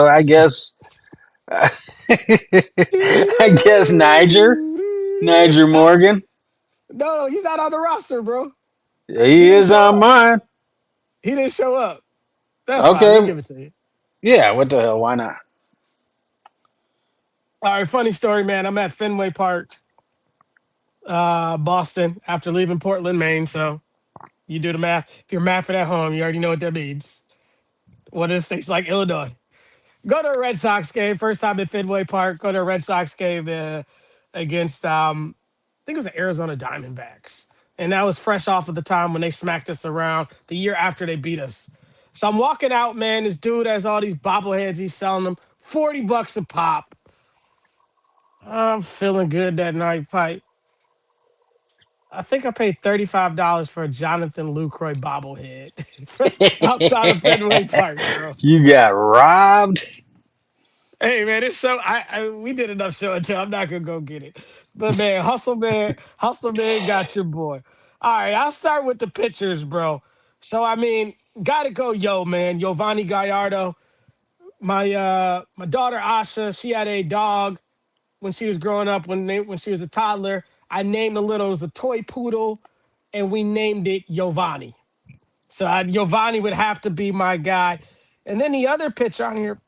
Speaker 1: I guess I guess Niger
Speaker 2: Ah,
Speaker 1: Morgan.
Speaker 2: no, he's not on the roster, bro. He
Speaker 1: He
Speaker 2: didn't
Speaker 1: is
Speaker 2: show
Speaker 1: on
Speaker 2: up.
Speaker 1: mine.
Speaker 2: He didn't show up. That's fine. We
Speaker 1: Okay,
Speaker 2: give it to you.
Speaker 1: yeah. What the hell? Why not?
Speaker 2: All right, funny story, man. I'm at Fenway Park, Boston, after leaving Portland, Maine. So you do the math. If you're mathing at home, you already know what that means. What is states like Illinois? Go to a Red Sox game. First time at Fenway Park. Go to a Red Sox game against I think it was the Arizona Diamondbacks, and that was fresh off of the time when they smacked us around the year after they beat us. So I'm walking out, man. This dude has all these bobbleheads. He's selling them $40 a pop. I'm feeling good that night, Pipe. I think I paid $35 for a Jonathan Lucroy bobblehead outside of Fenway Park, bro.
Speaker 1: You got robbed.
Speaker 2: Hey man, it's so I we did enough show and tell. I'm not gonna go get it. But man, hustle man got your boy. All right, I'll start with the pitchers, bro. So I mean, gotta go, yo, man. Giovanni Gallardo. My daughter Asha, she had a dog when she was growing up, when she was a toddler. I named the little, it was a toy poodle, and we named it Giovanni. So Giovanni would have to be my guy. And then the other pitcher on here,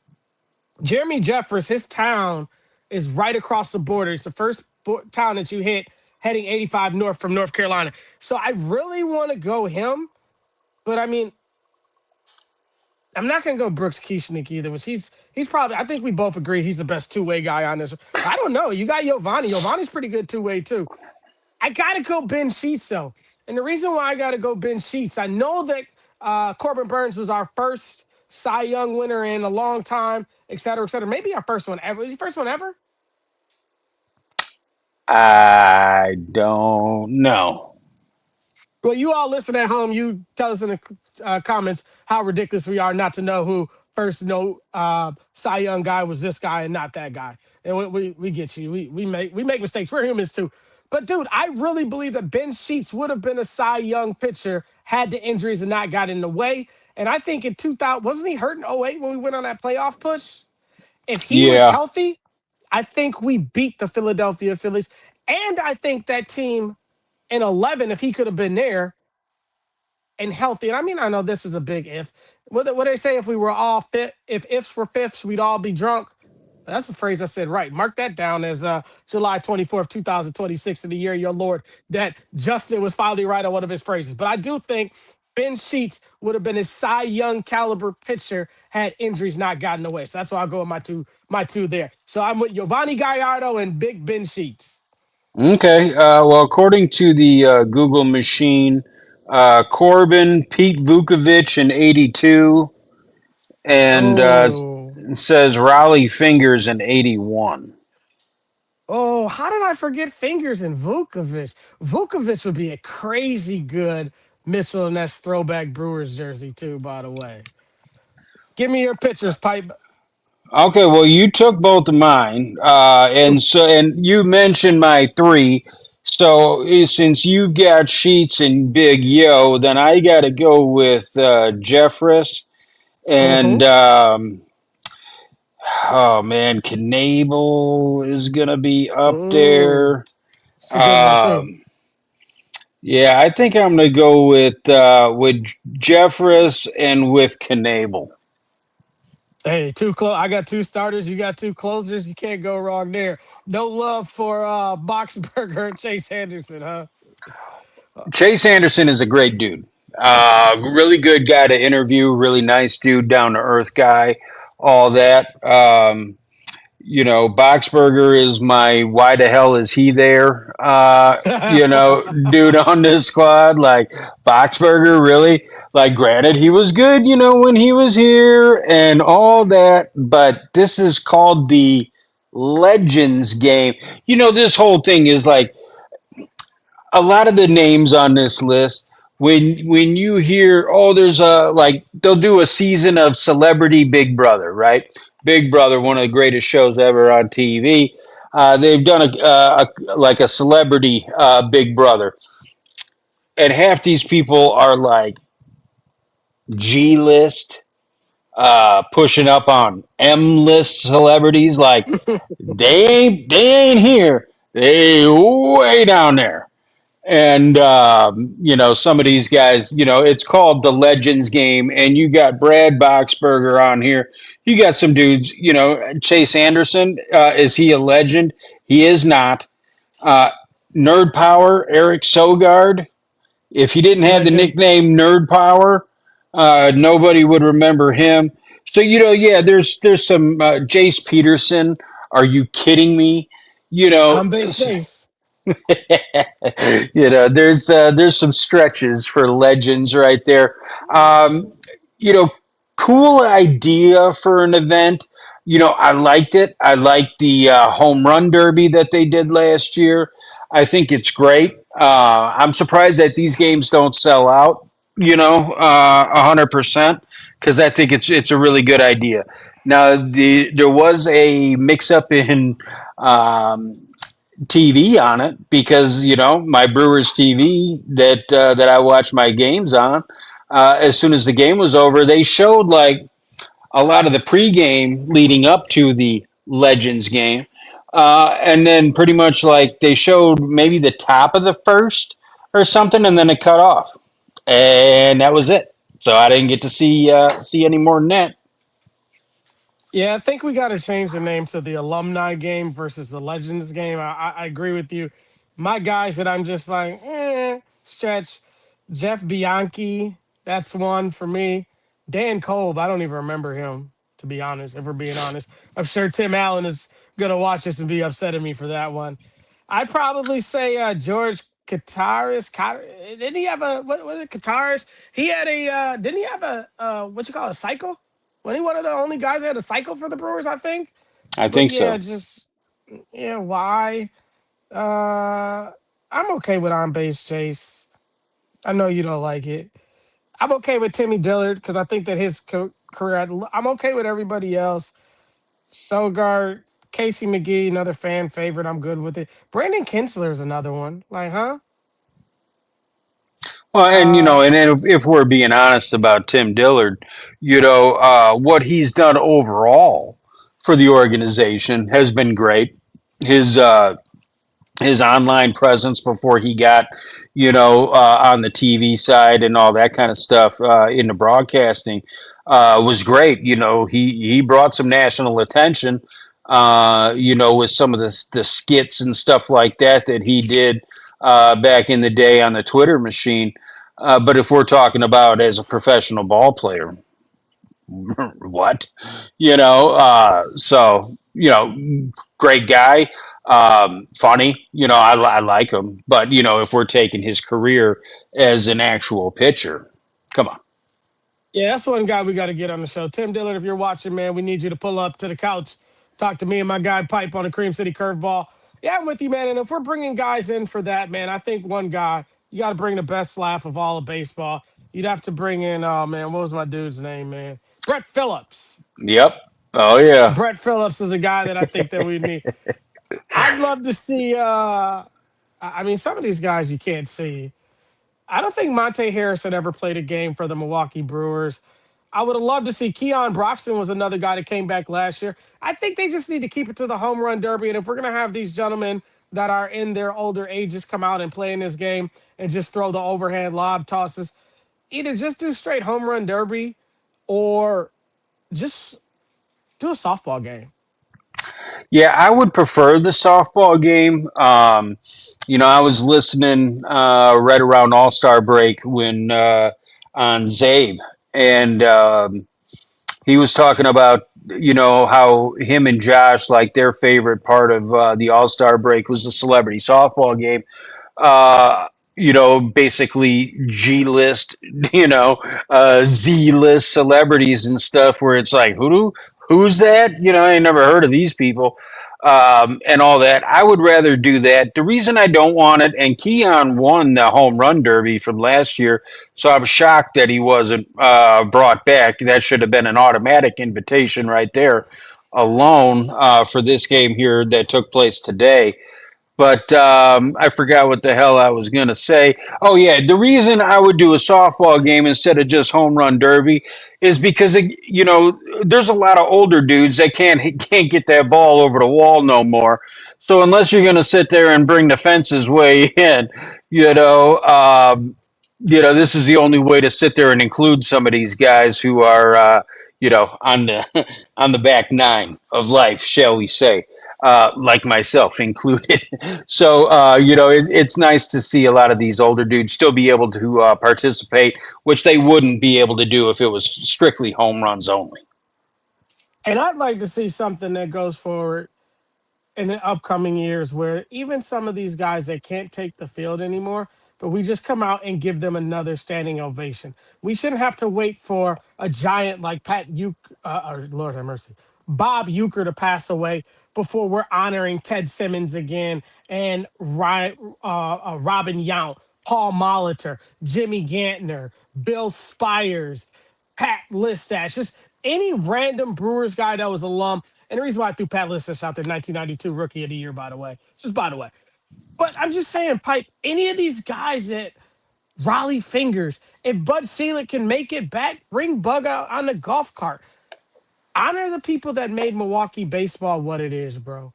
Speaker 2: Jeremy Jeffers, his town is right across the border. It's the first town that you hit heading 85 north from North Carolina. So I really want to go him, but I mean, I'm not gonna go Brooks Kieschnick either, which he's probably, I think we both agree he's the best two-way guy on this. I don't know. You got Giovanni. Giovanni's pretty good two-way too. I gotta go Ben Sheets though. And the reason why I gotta go Ben Sheets, I know that Corbin Burns was our first Cy Young winner in a long time, et cetera, et cetera. Maybe our first one ever. Was he first one ever?
Speaker 1: I don't know.
Speaker 2: Well, you all listen at home. You tell us in the comments how ridiculous we are not to know who first no Cy Young guy was this guy and not that guy. And we get you. We make mistakes. We're humans too. But dude, I really believe that Ben Sheets would have been a Cy Young pitcher had the injuries and not got in the way. And I think in 2000, wasn't he hurt in '08 when we went on that playoff push? If he was
Speaker 1: Yeah.
Speaker 2: healthy, I think we beat the Philadelphia Phillies. And I think that team in 11, if he could have been there and healthy, and I mean, I know this is a big if. What they say, if we were all fit, if ifs were fifths, we'd all be drunk. That's the phrase I said right. Mark that down as July 24th, 2026, in the year of your Lord, that Justin was finally right on one of his phrases. But I do think Ben Sheets would have been a Cy Young caliber pitcher had injuries not gotten away. So that's why I'll go with my two there. So I'm with Giovanni Gallardo and Big Ben Sheets.
Speaker 1: Okay. Well, according to the Google machine, Corbin, Pete Vukovich in '82, and
Speaker 2: Oh,
Speaker 1: says Raleigh Fingers in '81.
Speaker 2: oh, how did I forget Fingers and Vukovic? Vukovic would be a crazy good Mitchell and Ness throwback Brewers jersey, too, by the way. Give me your pictures, Pipe.
Speaker 1: Okay, well, you took both of mine, and you mentioned my three. So since you've got Sheets and Big Yo, then I got to go with Jeffress
Speaker 2: Mm-hmm.
Speaker 1: and oh man, Knable is gonna be up
Speaker 2: Ooh,
Speaker 1: there.
Speaker 2: it's a good one, too.
Speaker 1: Um, yeah, I think I'm gonna go with Jeffress and with Knable.
Speaker 2: Hey, I got two starters. You got two closers. You can't go wrong there. No love for Boxberger and Chase Anderson, huh?
Speaker 1: Chase Anderson is a great dude. Really good guy to interview. Really nice dude, down to earth guy. All that. Boxberger is my why the hell is he there? Dude on this squad. Like Boxberger, really. Like, granted, he was good, when he was here and all that. But this is called the Legends game. This whole thing is like a lot of the names on this list, when you hear, oh, there's a, like, they'll do a season of Celebrity Big Brother, right? Big Brother, one of the greatest shows ever on TV. They've done like a celebrity Big Brother, and half these people are like G list, pushing up on M-list celebrities. Like they ain't here. They way down there. And some of these guys, it's called the Legends game, and you got Brad Boxberger on here. You got some dudes, Chase Anderson. Is he a legend? He is not. Uh, Nerd Power, Eric Sogard. If he didn't have the
Speaker 2: Legend.
Speaker 1: nickname Nerd Power, nobody would remember him. So yeah, there's some Jace Peterson. Are you kidding me? You know,
Speaker 2: On base chase.
Speaker 1: there's some stretches for legends right there. Um, you know, cool idea for an event. I liked it. I liked the home run derby that they did last year. I think it's great. I'm surprised that these games don't sell out. 100% because I think it's a really good idea. Now there was a mix up in TV on it because my Brewers TV that I watch my games on. As soon as the game was over, they showed like a lot of the pregame leading up to the Legends game, and then pretty much like they showed maybe the top of the first or something, and then it cut off, and that was it. So I didn't get to see any more than that.
Speaker 2: Yeah, I think we got to change the name to the Alumni game versus the Legends game. I agree with you. My guys that I'm just like, stretch. Jeff Bianchi, that's one for me. Dan Kolb, I don't even remember him, to be honest, if we're being honest. I'm sure Tim Allen is going to watch this and be upset at me for that one. I'd probably say George Kataris. Didn't he have a, what was it, Kataris? He had a, didn't he have a, what you call a cycle? Wasn't he one of the only guys that had a cycle for the Brewers, I think?
Speaker 1: I
Speaker 2: But
Speaker 1: think
Speaker 2: yeah,
Speaker 1: so.
Speaker 2: just, yeah, why? I'm okay with on base chase. I know you don't like it. I'm okay with Timmy Dillard because I think that his career, I'm okay with everybody else. Sogard, Casey McGee, another fan favorite. I'm good with it. Brandon Kinsler is another one. Like, huh?
Speaker 1: Well, and
Speaker 2: Uh,
Speaker 1: if we're being honest about Tim Dillard, what he's done overall for the organization has been great. His uh, his online presence before he got, on the TV side and all that kind of stuff in the broadcasting was great. He brought some national attention. With some of the skits and stuff like that he did back in the day on the Twitter machine. But if we're talking about as a professional ball player, what? Great guy, funny. I like him, but if we're taking his career as an actual pitcher, come on.
Speaker 2: yeah, that's one guy we got to get on the show. Tim Dillard, if you're watching, man, we need you to pull up to the couch, talk to me and my guy Pipe on the Cream City Curveball. Yeah, I'm with you, man. And if we're bringing guys in for that, man, I think one guy, you got to bring the best laugh of all of baseball. You'd have to bring in, oh, man, what was my dude's name, man? Brett Phillips.
Speaker 1: Yep. Oh yeah.
Speaker 2: Brett Phillips is a guy that I think that we need. I'd love to see, I mean, some of these guys you can't see. I don't think Monte Harrison ever played a game for the Milwaukee Brewers. I would have loved to see Keon Broxton was another guy that came back last year. I think they just need to keep it to the home run derby. And if we're going to have these gentlemen that are in their older ages come out and play in this game and just throw the overhand lob tosses, either just do straight home run derby or just do a softball game.
Speaker 1: Yeah, I would prefer the softball game. I was listening right around All Star break when on Zabe, and he was talking about how him and Josh, like, their favorite part of the All Star break was the celebrity softball game. Basically G list, Z list celebrities and stuff, where it's like, who's that? I ain't never heard of these people, and all that. I would rather do that. The reason I don't want it, and Keon won the home run derby from last year, so I'm shocked that he wasn't brought back. That should have been an automatic invitation right there alone for this game here that took place today. But I forgot what the hell I was going to say. Oh yeah, the reason I would do a softball game instead of just home run derby is because there's a lot of older dudes that can't get that ball over the wall no more. So unless you're going to sit there and bring the fences way in, you know, this is the only way to sit there and include some of these guys who are on the on the back nine of life, shall we say, like myself included. So it's nice to see a lot of these older dudes still be able to participate, which they wouldn't be able to do if it was strictly home runs only.
Speaker 2: And I'd like to see something that goes forward in the upcoming years where even some of these guys that can't take the field anymore, but we just come out and give them another standing ovation. We shouldn't have to wait for a giant like or Lord have mercy, Bob Euchre to pass away before we're honoring Ted Simmons again and Robin Yount, Paul Molitor, Jimmy Gantner, Bill Spires, Pat Listash, just any random Brewers guy that was alum. And the reason why I threw Pat Listash out there, 1992 Rookie of the Year, by the way, just by the way. But I'm just saying, Pipe, any of these guys that Raleigh Fingers, if Bud Selig can make it back, bring Bug out on the golf cart. Honor the people that made Milwaukee baseball what it is, bro.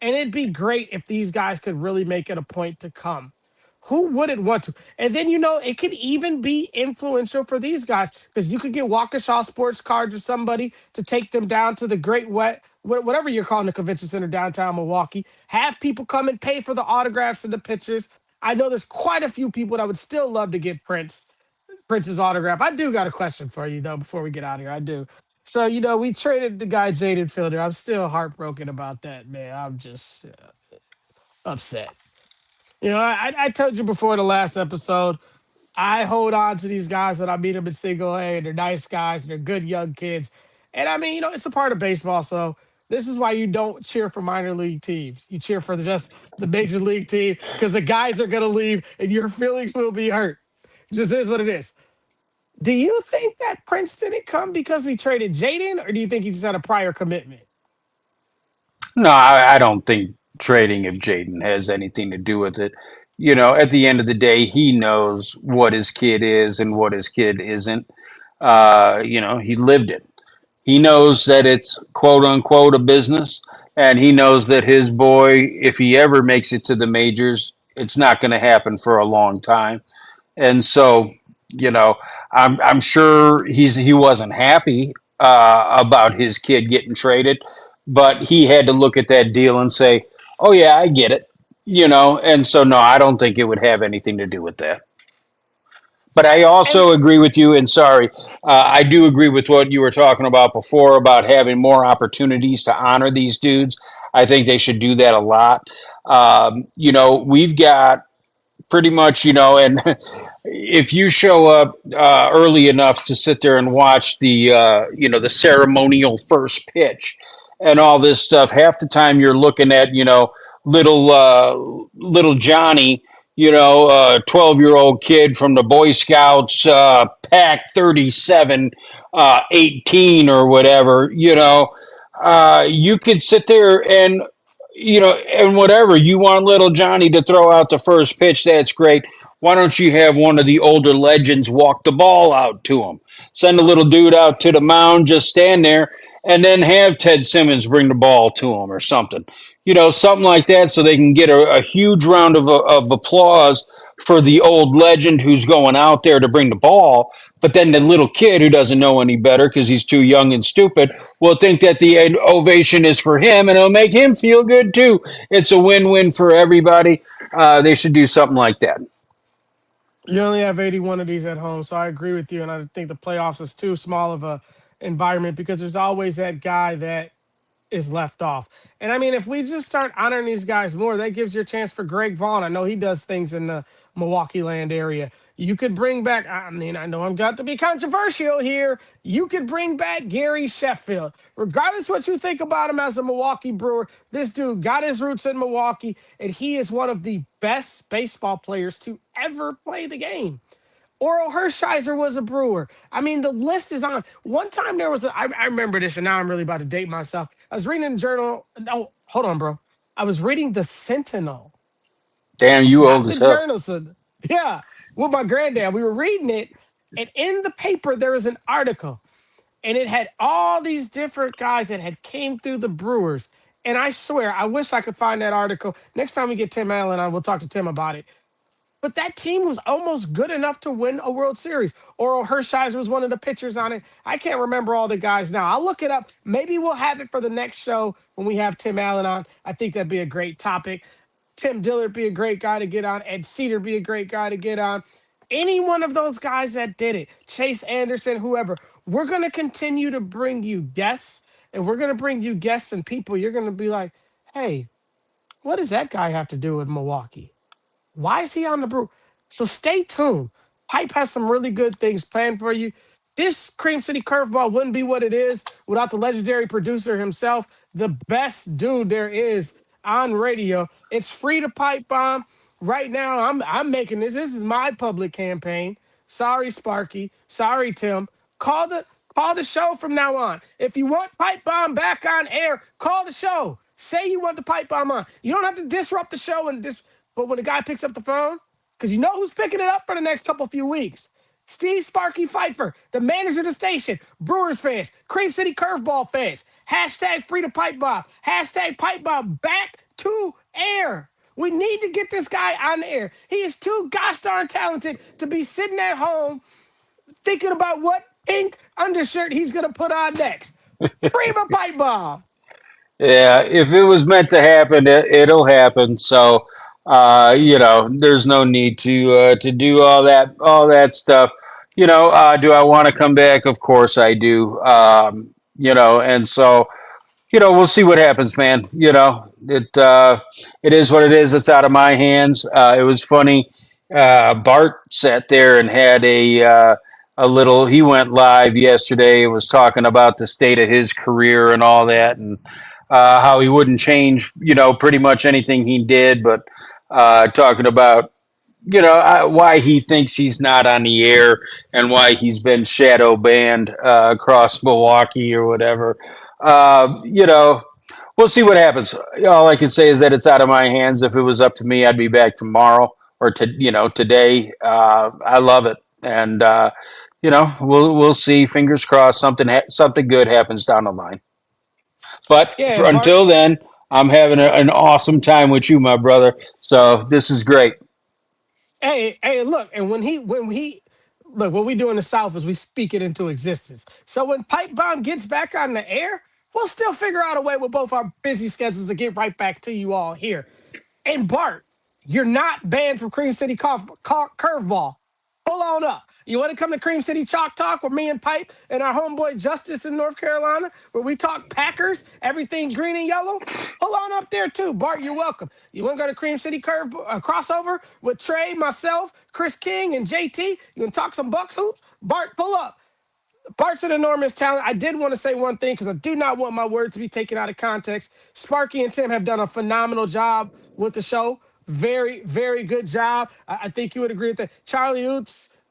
Speaker 2: And it'd be great if these guys could really make it a point to come. Who wouldn't want to? And then, it could even be influential for these guys because you could get Waukesha sports cards or somebody to take them down to the Great whatever you're calling the convention center downtown Milwaukee. Have people come and pay for the autographs and the pictures. I know there's quite a few people that would still love to get Prince's autograph. I do got a question for you, though, before we get out of here. I do. So, we traded the guy Jaden Fielder. I'm still heartbroken about that, man. I'm just upset. I told you before the last episode, I hold on to these guys that I meet them in single A, and they're nice guys, and they're good young kids. And I mean, it's a part of baseball. So this is why you don't cheer for minor league teams. You cheer for just the major league team because the guys are going to leave and your feelings will be hurt. It just is what it is. Do you think that Prince didn't come because we traded Jaden, or do you think he just had a prior commitment?
Speaker 1: No, I don't think trading of Jaden has anything to do with it. At the end of the day, he knows what his kid is and what his kid isn't. He lived it. He knows that it's quote unquote a business, and he knows that his boy, if he ever makes it to the majors, it's not going to happen for a long time. And so, you know, I'm sure he wasn't happy about his kid getting traded, but he had to look at that deal and say, "Oh yeah, I get it," And so, no, I don't think it would have anything to do with that. But I
Speaker 2: And
Speaker 1: also agree with you, and sorry, I do agree with what you were talking about before about having more opportunities to honor these dudes. I think they should do that a lot. We've got pretty much, and if you show up early enough to sit there and watch the ceremonial first pitch and all this stuff, half the time you're looking at, little Johnny, 12-year-old kid from the Boy Scouts, Pack 37, 18 or whatever, you could sit there and whatever you want little Johnny to throw out the first pitch, that's great. Why don't you have one of the older legends walk the ball out to him? Send a little dude out to the mound, just stand there, and then have Ted Simmons bring the ball to him or something. Something like that so they can get a huge round of applause for the old legend who's going out there to bring the ball. But then the little kid who doesn't know any better because he's too young and stupid will think that the ovation is for him and it'll make him feel good too. It's a win-win for everybody. They should do something like that.
Speaker 2: you only have 81 of these at home. So I agree with you. And I think the playoffs is too small of a environment because there's always that guy that is left off. And I mean, if we just start honoring these guys more, that gives you a chance for Greg Vaughn. I know he does things in the Milwaukee land area. You could bring back, I mean, I know I'm got to be controversial here. You could bring back Gary Sheffield. Regardless what you think about him as a Milwaukee Brewer, this dude got his roots in Milwaukee, and he is one of the best baseball players to ever play the game. Oral Hershiser was a brewer. I mean, the list is on. One time there was I remember this, and now I'm really about to date myself. I was reading the journal. No, hold on, bro. I was reading the Sentinel.
Speaker 1: Damn, you
Speaker 2: not
Speaker 1: old
Speaker 2: the
Speaker 1: as hell.
Speaker 2: journal said. Yeah, with my granddad, we were reading it, and in the paper there was an article, and it had all these different guys that had came through the Brewers. And I swear, I wish I could find that article. Next time we get Tim Allen on, we'll talk to Tim about it. But that team was almost good enough to win a World Series. Oral Hershiser was one of the pitchers on it. I can't remember all the guys now. I'll look it up. Maybe we'll have it for the next show when we have Tim Allen on. I think that'd be a great topic. Tim Dillard be a great guy to get on. Ed Cedar be a great guy to get on. Any one of those guys that did it, Chase Anderson, whoever, we're going to continue to bring you guests, and we're going to bring you guests and people. You're going to be like, hey, what does that guy have to do with Milwaukee? Why is he on the brew? So stay tuned. Pipe has some really good things planned for you. This Cream City Curveball wouldn't be what it is without the legendary producer himself, the best dude there is on radio. It's free to pipe bomb. Right now, I'm making this. This is my public campaign. Sorry, Sparky. Sorry, Tim. Call the call the show from now on. If you want pipe bomb back on air, call the show. Say you want the pipe bomb on. You don't have to disrupt the show and but when the guy picks up the phone, because you know who's picking it up for the next couple few weeks. Steve Sparky Pfeiffer, the manager of the station, Brewers fans, Cream City Curveball fans, hashtag free to pipe bomb, hashtag pipe bomb back to air. We need to get this guy on the air. He is too gosh darn talented to be sitting at home thinking about what pink undershirt he's going to put on next. Free him a pipe bomb.
Speaker 1: Yeah, if it was meant to happen, it'll happen. So, there's no need to do all that stuff. Do I want to come back? Of course I do. And so we'll see what happens, man. It is what it is. It's out of my hands. It was funny. Bart sat there and had a little. He went live yesterday. Was talking about the state of his career and all that, and how he wouldn't change, pretty much anything he did, but talking about why he thinks he's not on the air and why he's been shadow banned across Milwaukee or whatever. We'll see what happens. All I can say is that it's out of my hands. If it was up to me, I'd be back tomorrow or today. I love it, and we'll see. Fingers crossed, something good happens down the line. But
Speaker 2: Yeah, Bart.
Speaker 1: until then, I'm having an awesome time with you, my brother. So this is great.
Speaker 2: Hey, look, and when he look, what we do in the South is we speak it into existence. So when Pipe Bomb gets back on the air, we'll still figure out a way with both our busy schedules to get right back to you all here. And Bart, you're not banned from Cream City Curveball. Hold on up. You want to come to Cream City Chalk Talk with me and Pipe and our homeboy Justice in North Carolina, where we talk Packers, everything green and yellow? Hold on up there too, Bart. You're welcome. You want to go to Cream City crossover with Trey, myself, Chris King, and JT? You want to talk some Bucks hoops? Bart, pull up. Bart's an enormous talent. I did want to say one thing because I do not want my word to be taken out of context. Sparky and Tim have done a phenomenal job with the show. Very, very good job. I think you would agree with that. Charlie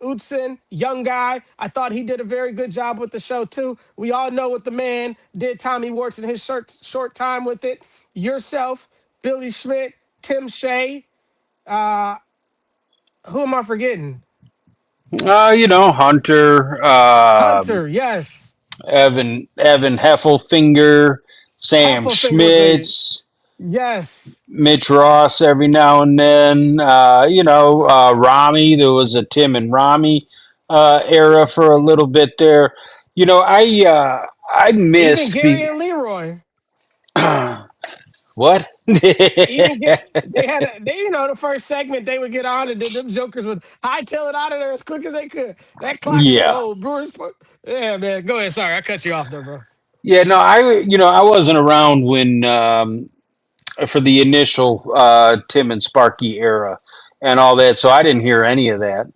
Speaker 2: Utson, young guy. I thought he did a very good job with the show too. We all know what the man did. Tommy Warts in his short time with it. Yourself, Billy Schmidt, Tim Shea. Uh, who am I forgetting?
Speaker 1: Hunter,
Speaker 2: Hunter. Yes,
Speaker 1: Evan Heffelfinger, Sam
Speaker 2: Heffelfinger was a
Speaker 1: Schmitz,
Speaker 2: yes.
Speaker 1: Mitch Ross every now and then. Rami. There was a Tim and Rami era for a little bit there. I
Speaker 2: Even
Speaker 1: miss
Speaker 2: Gary and Leroy.
Speaker 1: what?
Speaker 2: Even get they had the first segment they would get on and them jokers would hightail it out of there as quick as they could. That clock said,
Speaker 1: Yeah.
Speaker 2: "Oh, Brewers." Yeah, man. Go ahead. Sorry, I cut you off there, bro.
Speaker 1: Yeah, no, I wasn't around when for the initial Tim and Sparky era and all that, so I didn't hear any of that.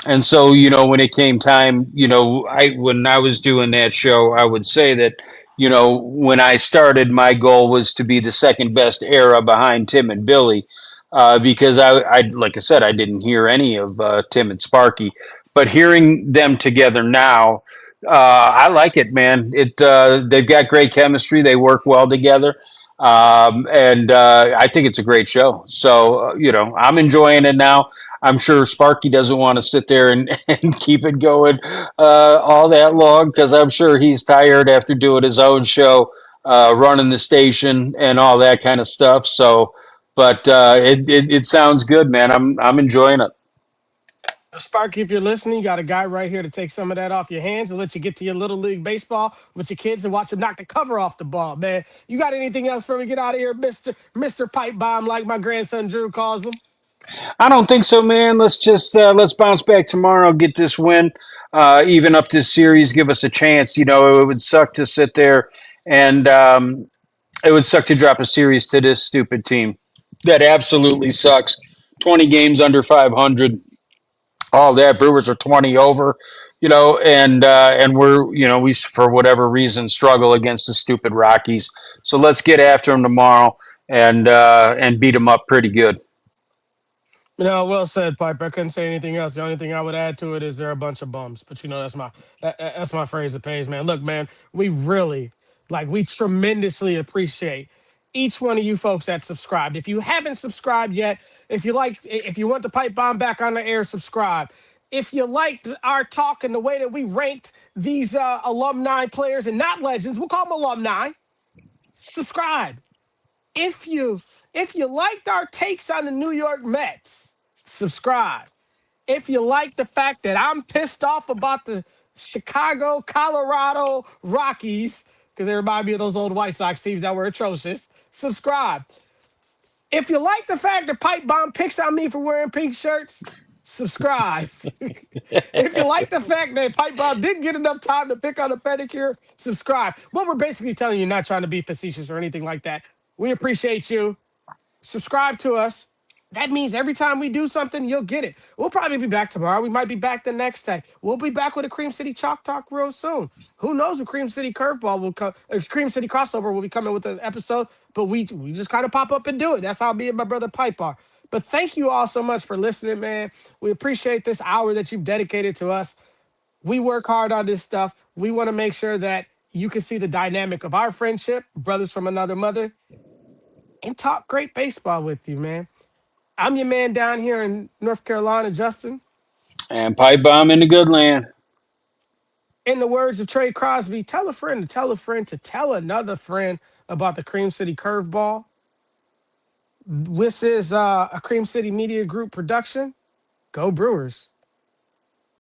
Speaker 1: And so, when it came time, I when I was doing that show, I would say that, when I started, my goal was to be the second best era behind Tim and Billy, because like I said, I didn't hear any of Tim and Sparky, but hearing them together now, I like it, man. They've got great chemistry. They work well together. And I think it's a great show. So I'm enjoying it now. I'm sure Sparky doesn't want to sit there and, and keep it going all that long because I'm sure he's tired after doing his own show, running the station and all that kind of stuff. So, but it sounds good, man. I'm enjoying it.
Speaker 2: Sparky, if you're listening, you got a guy right here to take some of that off your hands and let you get to your little league baseball with your kids and watch them knock the cover off the ball, man. You got anything else for me? Get out of here, Mister Pipe Bomb, like my grandson Drew calls him.
Speaker 1: I don't think so, man. Let's bounce back tomorrow, get this win, even up this series, give us a chance. It would suck to sit there and it would suck to drop a series to this stupid team. That absolutely sucks. 20 games under 500. All that Brewers are 20 over, and we're we for whatever reason struggle against the stupid Rockies. So let's get after them tomorrow and beat them up pretty good.
Speaker 2: No, well said, Piper. I couldn't say anything else. The only thing I would add to it is they're a bunch of bums. But that's my phrase that pays, man. Look, man, we tremendously appreciate each one of you folks that subscribed. If you haven't subscribed yet, if you want the pipe bomb back on the air, subscribe. If you liked our talk and the way that we ranked these alumni players and not legends, we'll call them alumni. Subscribe. If you if you liked our takes on the New York Mets, subscribe. If you like the fact that I'm pissed off about the Chicago, Colorado Rockies, because they remind me of those old White Sox teams that were atrocious, subscribe. If you like the fact that Pipe Bomb picks on me for wearing pink shirts, subscribe. If you like the fact that Pipe Bomb didn't get enough time to pick on a pedicure, subscribe. What we're basically telling you, not trying to be facetious or anything like that. We appreciate you. Subscribe to us. That means every time we do something, you'll get it. We'll probably be back tomorrow. We might be back the next day. We'll be back with a Cream City Chalk Talk real soon. Who knows? A Cream City Curveball will come. A Cream City Crossover will be coming with an episode. But we just kind of pop up and do it. That's how me and my brother Pipe are. But thank you all so much for listening, man. We appreciate this hour that you've dedicated to us. We work hard on this stuff. We want to make sure that you can see the dynamic of our friendship, brothers from another mother, and talk great baseball with you, man. I'm your man down here in North Carolina, Justin.
Speaker 1: And pipe bomb in the good land.
Speaker 2: In the words of Trey Crosby, tell a friend to tell a friend to tell another friend about the Cream City Curveball. This is a Cream City Media Group production. Go Brewers.